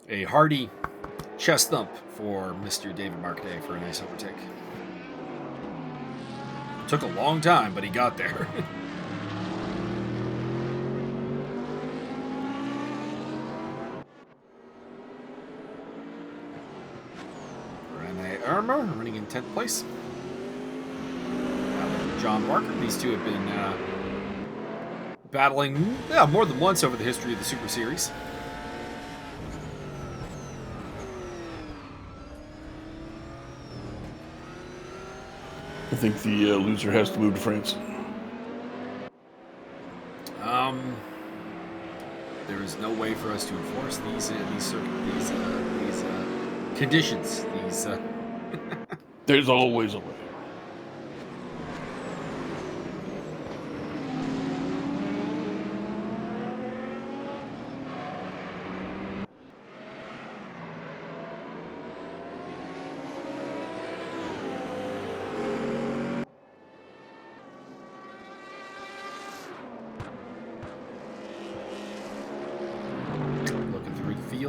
A hearty chest thump for Mr. David Marcaday for a nice overtake. Took a long time, but he got there. Rene Irmer running in 10th place. John Barker. These two have been battling more than once over the history of the Super Series. I think the loser has to move to France. There is no way for us to enforce these conditions. There's always a way.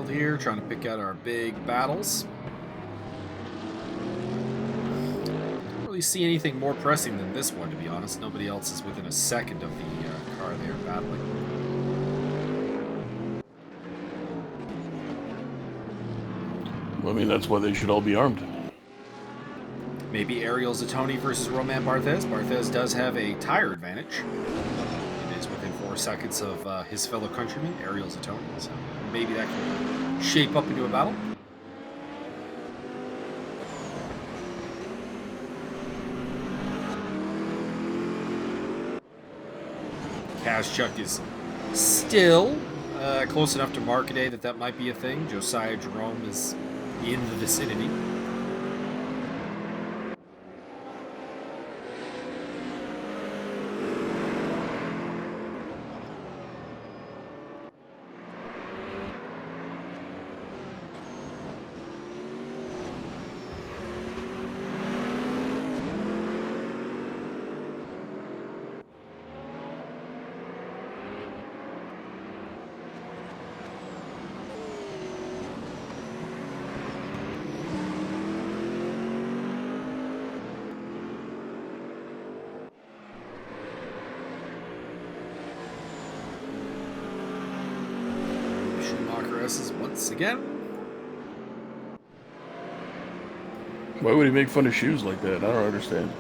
Here, trying to pick out our big battles. Don't really see anything more pressing than this one, to be honest. Nobody else is within a second of the car they are battling. Well, I mean, that's why they should all be armed. Maybe Ariel Zatoni versus Romain Barthez. Barthez does have a tire advantage. It is within 4 seconds of his fellow countryman, Ariel Zatoni. So maybe that can shape up into a battle. Kazchuk is still close enough to Marcaday that might be a thing. Josiah Jerome is in the vicinity. Once again. Why would he make fun of shoes like that? I don't understand.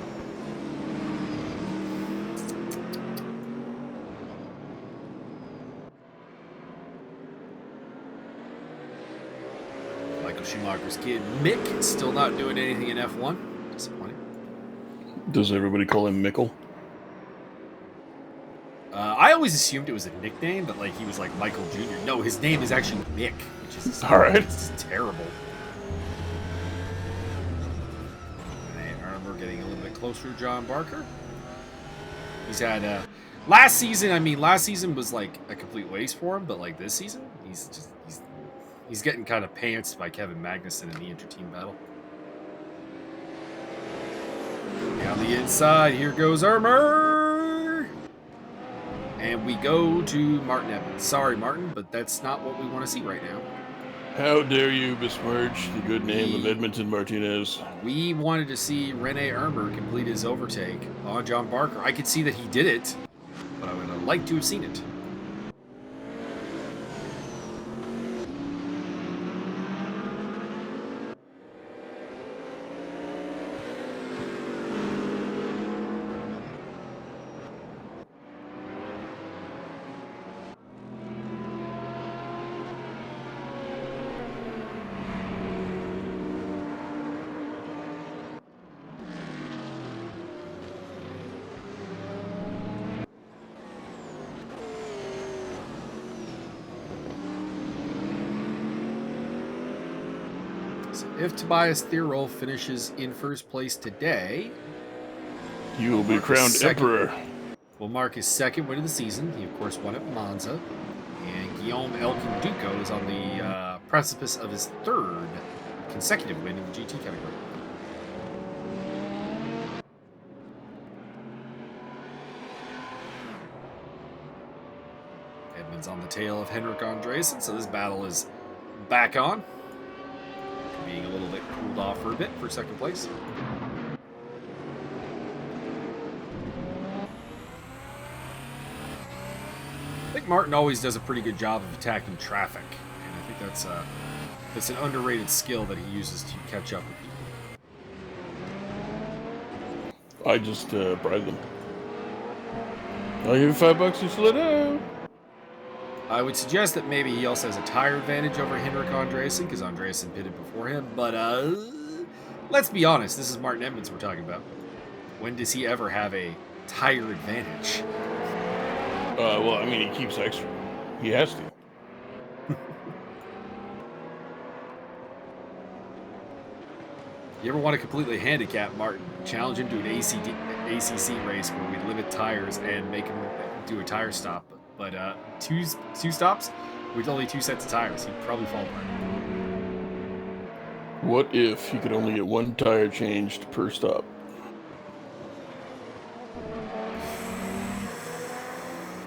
Michael Schumacher's kid, Mick, still not doing anything in F1. Disappointing. Does everybody call him Mickle? I always assumed it was a nickname, but like he was like Michael Jr. No, his name is actually Mick, which is all right. It's terrible. And we're getting a little bit closer to John Barker. He's had last season was like a complete waste for him, but like this season, he's getting kind of pantsed by Kevin Magnussen in the inter-team battle. Down the inside, here goes Irmer. And we go to Martin Evans. Sorry, Martin, but that's not what we want to see right now. How dare you besmirch the good name of Edmonton Martinez? We wanted to see Rene Ermer complete his overtake on John Barker. I could see that he did it, but I would have liked to have seen it. If Tobias Thierol finishes in first place today, you will be crowned emperor. Will mark his second win of the season. He, of course, won at Monza. And Guillaume Elkin Duco is on the precipice of his third consecutive win in the GT category. Edmund's on the tail of Henrik Andreasen, so this battle is back on. Being a little bit cooled off for a bit for second place. I think Martin always does a pretty good job of attacking traffic, and I think that's an underrated skill that he uses to catch up with people. I just bribe them. I'll give you $5, you slow down. I would suggest that maybe he also has a tire advantage over Henrik Andreasen, because Andreasen pitted before him. But let's be honest, this is Martin Edmonds we're talking about. When does he ever have a tire advantage? Well, I mean, he keeps extra. He has to. You ever want to completely handicap Martin? Challenge him to an ACC race where we limit tires and make him do a tire stop. But two stops with only 2 sets of tires, he'd probably fall apart. What if he could only get 1 tire changed per stop?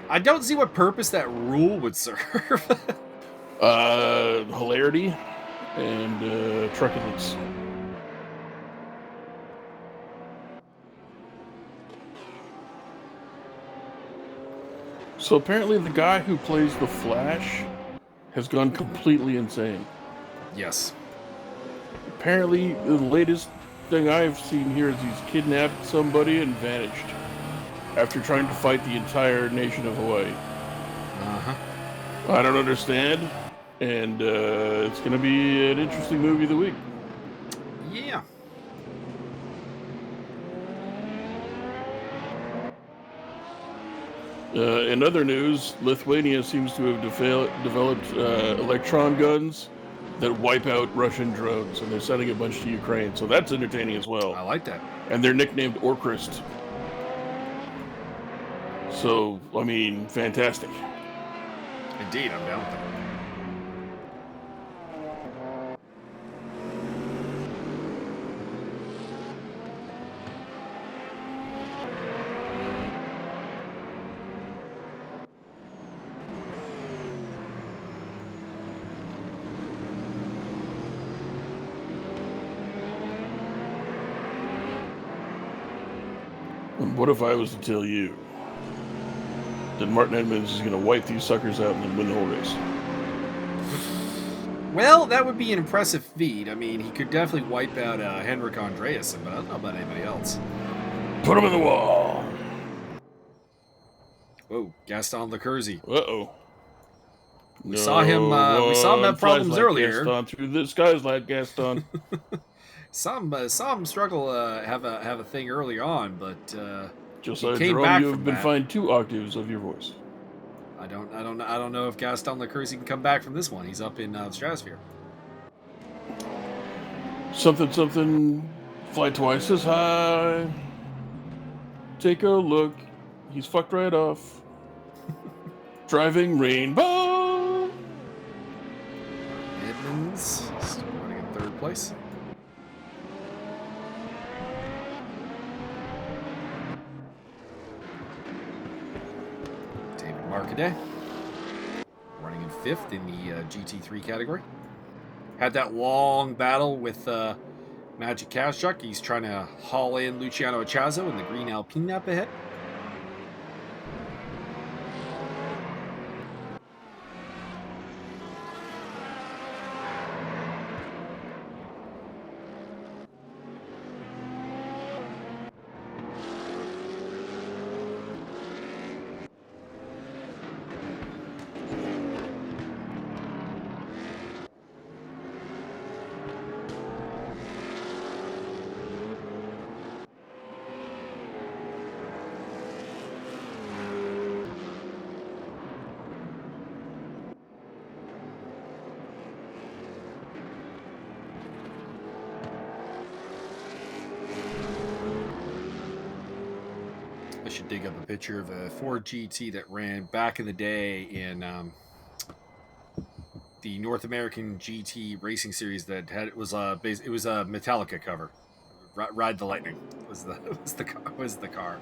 I don't see what purpose that rule would serve. Hilarity and truculence. So apparently the guy who plays the Flash has gone completely insane. Yes. Apparently the latest thing I've seen here is he's kidnapped somebody and vanished after trying to fight the entire nation of Hawaii. Uh-huh. I don't understand, and it's going to be an interesting movie of the week. Yeah. In other news, Lithuania seems to have developed electron guns that wipe out Russian drones, and they're sending a bunch to Ukraine, so that's entertaining as well. I like that. And they're nicknamed Orcrist. So, I mean, fantastic. Indeed, I'm down with that. And what if I was to tell you that Martin Edmonds is going to wipe these suckers out and then win the whole race? Well, that would be an impressive feat. I mean, he could definitely wipe out Henrik Andreasen, but I don't know about anybody else. Put him in the wall! Whoa, Gaston Lecurzi. Uh-oh. We saw him have problems earlier. Gaston through the skies like Gaston. Saw him struggle have a thing early on, but Josiah Jerome, you have been fined 2 octaves of your voice. I don't know if Gaston Lecurzi can come back from this one. He's up in the stratosphere. Something, fly twice as high. Take a look. He's fucked right off. Driving rainbow. Edmonds still running in 3rd place. David Marcadet running in 5th in the GT3 category. had that long battle with Magic Cash Truck. He's trying to haul in Luciano Achazo in the green Alpine up ahead. I should dig up a picture of a Ford GT that ran back in the day in the North American GT racing series that had it was a Metallica cover. Ride the Lightning was the car.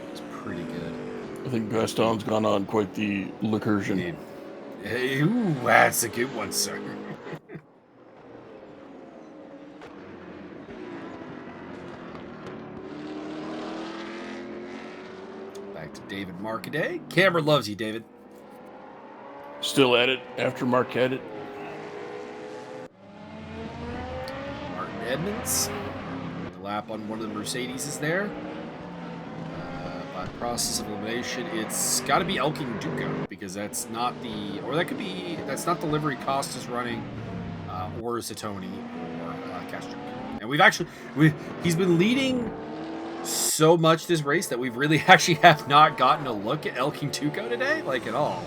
It was pretty good. I think Gaston's gone on quite the recursion. Indeed. Hey, ooh, that's a good one, sir. Back to David Marcaday. Camera loves you, David. Still at it after Mark had it. Martin Edmonds. A lap on one of the Mercedes is there. By process of elimination, it's got to be Elkin Duca because that's not the, or that could be, that's not the livery Costas running, or Zatoni or Castro. And he's been leading so much this race that we've really actually have not gotten a look at Elkin Duca today, like at all.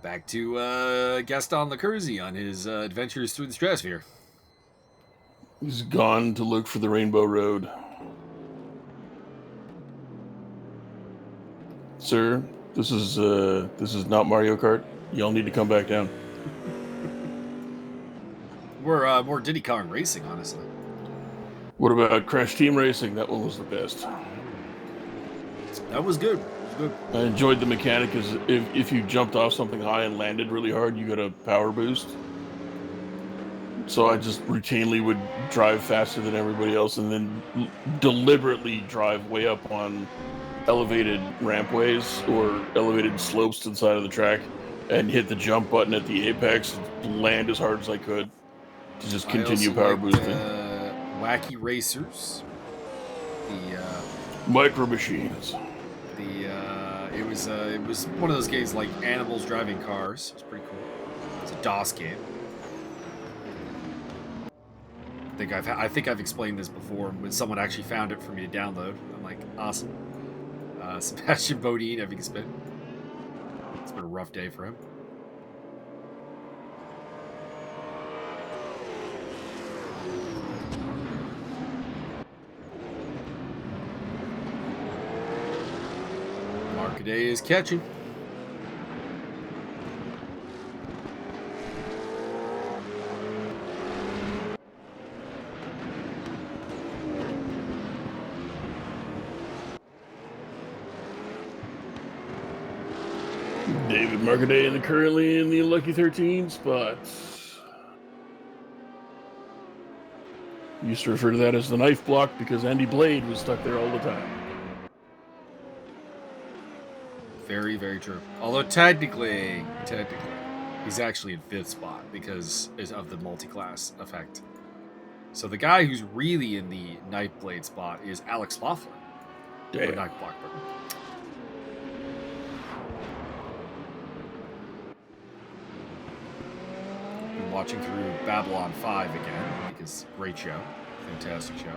Back to Gaston Lecurzi on his adventures through the stratosphere. He's gone to look for the Rainbow Road. Sir, this is not Mario Kart. Y'all need to come back down. We're more Diddy Kong Racing, honestly. What about Crash Team Racing? That one was the best. That was good. I enjoyed the mechanic because if you jumped off something high and landed really hard, you got a power boost. So I just routinely would drive faster than everybody else and then deliberately drive way up on elevated rampways or elevated slopes to the side of the track and hit the jump button at the apex and land as hard as I could to just continue power boosting. Wacky Racers. The Micro Machines. It was one of those games like animals driving cars. It's pretty cool. It's a DOS game. I think I've explained this before when someone actually found it for me to download. I'm like, awesome. Sebastian Bodine, it's been a rough day for him. Marcaday is catching. David Marcaday currently in the Lucky 13 spot. Used to refer to that as the knife block because Andy Blade was stuck there all the time. Very, very true. Although technically, he's actually in 5th spot because of the multi-class effect. So the guy who's really in the knife blade spot is Alex Laughlin. Damn. Or knife block, pardon. been watching through Babylon 5 again because great show, fantastic show.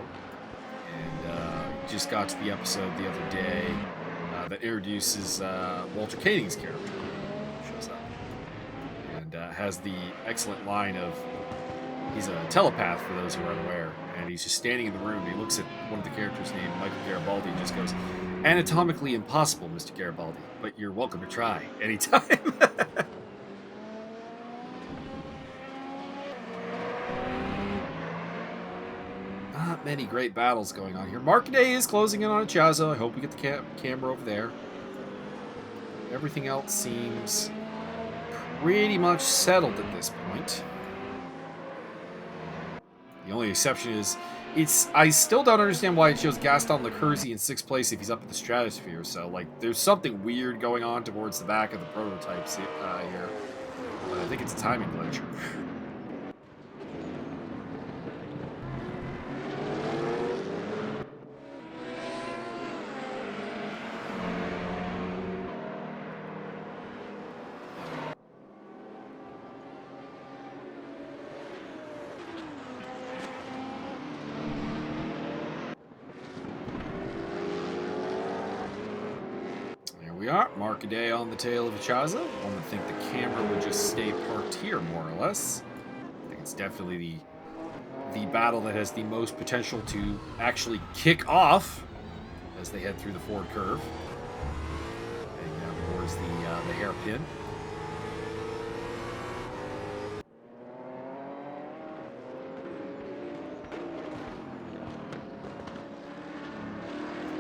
And just got to the episode the other day that introduces Walter Koenig's character. Shows up and has the excellent line of, he's a telepath for those who are unaware, and he's just standing in the room. He looks at one of the characters named Michael Garibaldi and just goes, "Anatomically impossible, Mr. Garibaldi, but you're welcome to try anytime." Not many great battles going on here. Marcadet is closing in on Echazo. I hope we get the camera over there. Everything else seems pretty much settled at this point. The only exception is, I still don't understand why it shows Gaston Lecurzi in 6th place if he's up in the stratosphere. So, like, there's something weird going on towards the back of the prototypes here. But I think it's a timing glitch. We are. Marcadet on the tail of Echazo. One would think the camera would just stay parked here, more or less. I think it's definitely the battle that has the most potential to actually kick off as they head through the forward curve. Heading down towards the hairpin.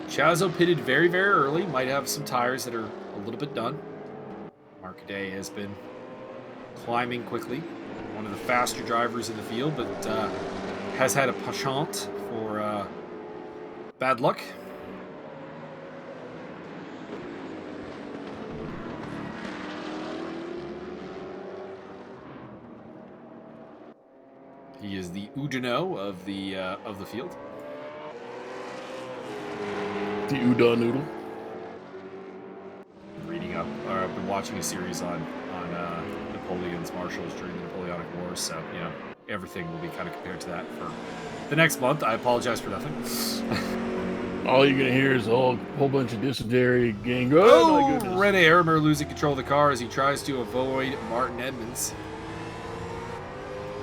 Echazo pitted very, very early. Might have some tires that are a little bit done. Marcadet has been climbing quickly. One of the faster drivers in the field, but has had a penchant for bad luck. He is the Oudinot of the field. The Udon Noodle. Reading up, or I've been watching a series on Napoleon's marshals during the Napoleonic Wars, so you know everything will be kind of compared to that for the next month. I apologize for nothing. All you're gonna hear is a whole bunch of dysentery, gang. Oh, my goodness. Rene Ermer losing control of the car as he tries to avoid Martin Edmonds.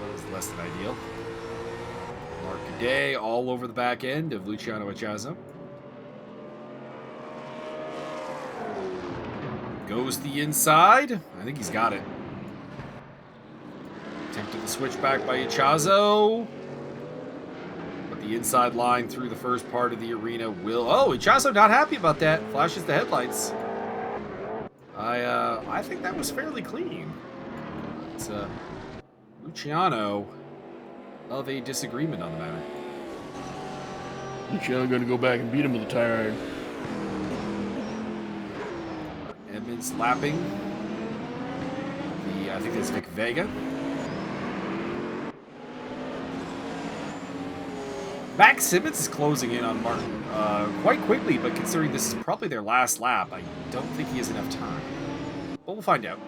That was less than ideal. Marcadet all over the back end of Luciano Echazo. Goes the inside. I think he's got it. Attempted the switchback by Echazo. But the inside line through the first part of the arena will... Oh, Echazo not happy about that. Flashes the headlights. I think that was fairly clean. It's Luciano of a disagreement on the matter. Luciano going to go back and beat him with a tire iron. Edmonds lapping. I think that's Vic Vega. Max Simmons is closing in on Martin quite quickly, but considering this is probably their last lap, I don't think he has enough time. But we'll find out.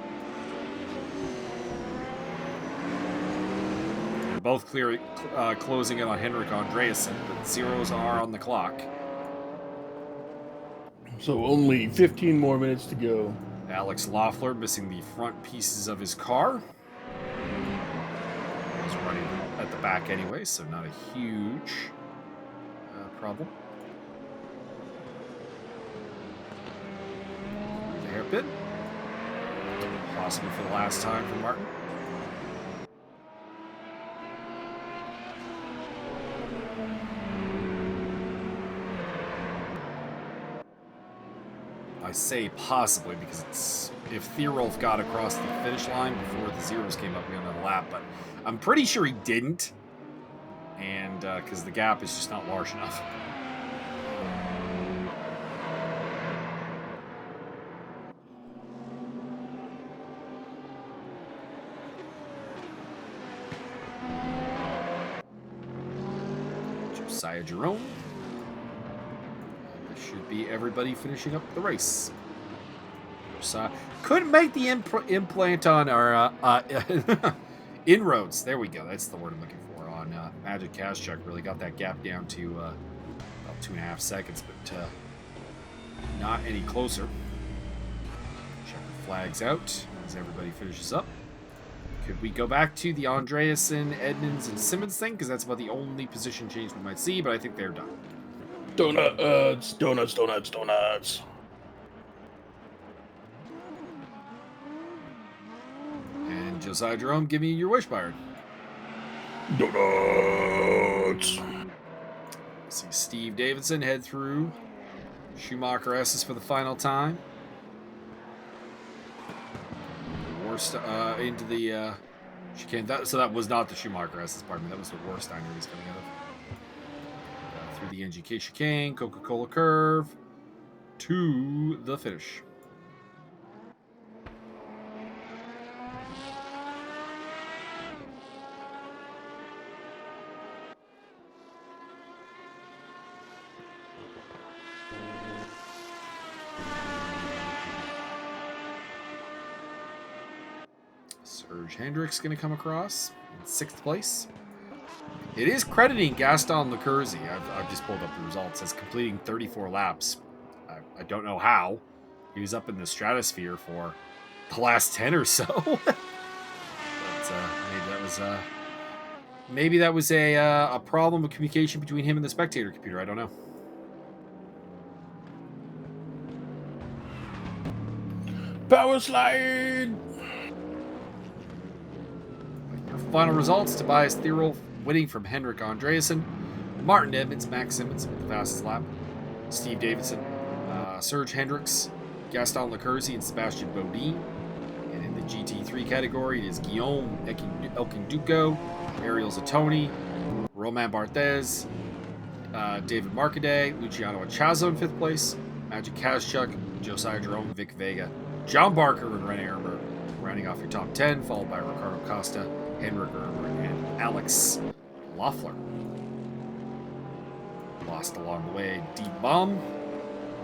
They're both closing in on Henrik Andreasen, but zeros are on the clock. So only 15 more minutes to go. Alex Loeffler missing the front pieces of his car. He's running at the back anyway, so not a huge problem. The hairpin. Possibly for the last time for Martin. I say possibly because it's if Theorolf got across the finish line before the zeros came up, we got another lap, but I'm pretty sure he didn't, and because the gap is just not large enough. Josiah Jerome. Should be everybody finishing up the race. Couldn't make the implant on our inroads. There we go. That's the word I'm looking for. On Magic Kazchuk really got that gap down to about 2.5 seconds, but not any closer. Checker flags out as everybody finishes up. Could we go back to the Andreasen, Edmonds, and Simmons thing? Because that's about the only position change we might see, but I think they're done. Donuts. And Josiah Jerome, give me your wish, Byron. Donuts. See Steve Davidson head through Schumacher S's for the final time. Worst into the chicane. So that was not the Schumacher S's, pardon me. That was the worst I knew he's coming out of. Through the NGK chicane, Coca-Cola curve to the finish. Serge Hendricks going to come across in 6th place. It is crediting Gaston Lecurzi. I've just pulled up the results as completing 34 laps. I don't know how. He was up in the stratosphere for the last 10 or so. But maybe that was a problem of communication between him and the spectator computer. I don't know. Power slide. Your final results: Tobias Thierol winning from Henrik Andreasen, Martin Edmonds, Max Simmons with the fastest lap, Steve Davidson, Serge Hendricks, Gaston Lecurzi, and Sebastian Bodin. And in the GT3 category, it is Guillaume Elkinduko, Ariel Zatoni, Romain Barthez, David Marcaday, Luciano Achazo in 5th place, Magic Kazchuk, Josiah Jerome, Vic Vega, John Barker, and Rene Ermer rounding off your top 10, followed by Ricardo Costa, Henrik Ermer, and Alex Loeffler. Lost along the way Deep Bomb,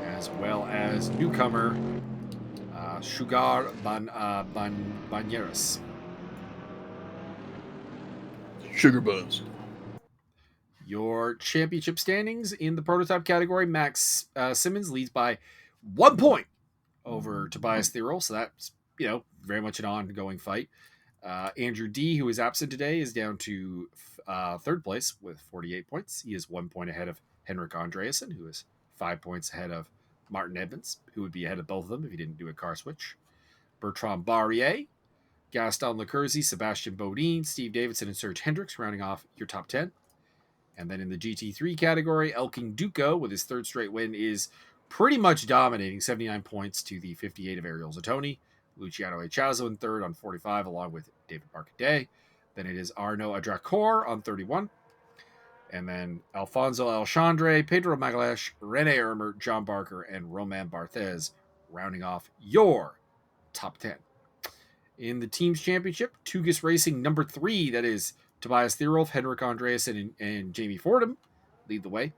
as well as newcomer Sugar Banyeras. Sugar Buns. Your championship standings in the prototype category: Max Simmons leads by 1 point over Tobias Thierol, so that's very much an ongoing fight. Andrew D, who is absent today, is down to 3rd place with 48 points. He is 1 point ahead of Henrik Andreasen, who is 5 points ahead of Martin Edmonds, who would be ahead of both of them if he didn't do a car switch. Bertrand Barrier, Gaston Lecurzi, Sebastian Bodin, Steve Davidson, and Serge Hendricks rounding off your top 10. And then in the GT3 category, Elking Duco, with his 3rd straight win, is pretty much dominating, 79 points to the 58 of Ariel Zatoni. Luciano Achazo in 3rd on 45, along with David Marcaday. Then it is Arnaud Adracor on 31. And then Alfonso Alchandre, Pedro Magalhaes, Rene Ermer, John Barker, and Romain Barthez rounding off your top 10. In the team's championship, Tugas Racing number 3, that is Tobias Thierolf, Henrik Andreasen, and Jamie Fordham lead the way.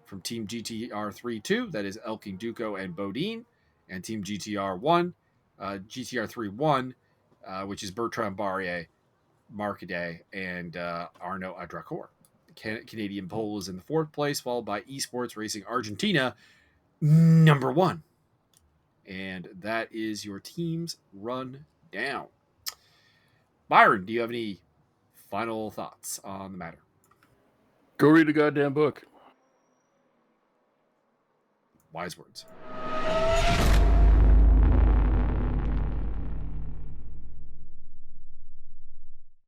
From Team GTR3 2, that is Elking Duco and Bodin. And Team GTR1, GTR3 1, which is Bertrand Barrier, Marcaday, and Arnaud Adracor. The Canadian pole is in the 4th place, followed by eSports Racing Argentina, number 1. And that is your team's run down. Byron, do you have any final thoughts on the matter? Go read a goddamn book. Wise words.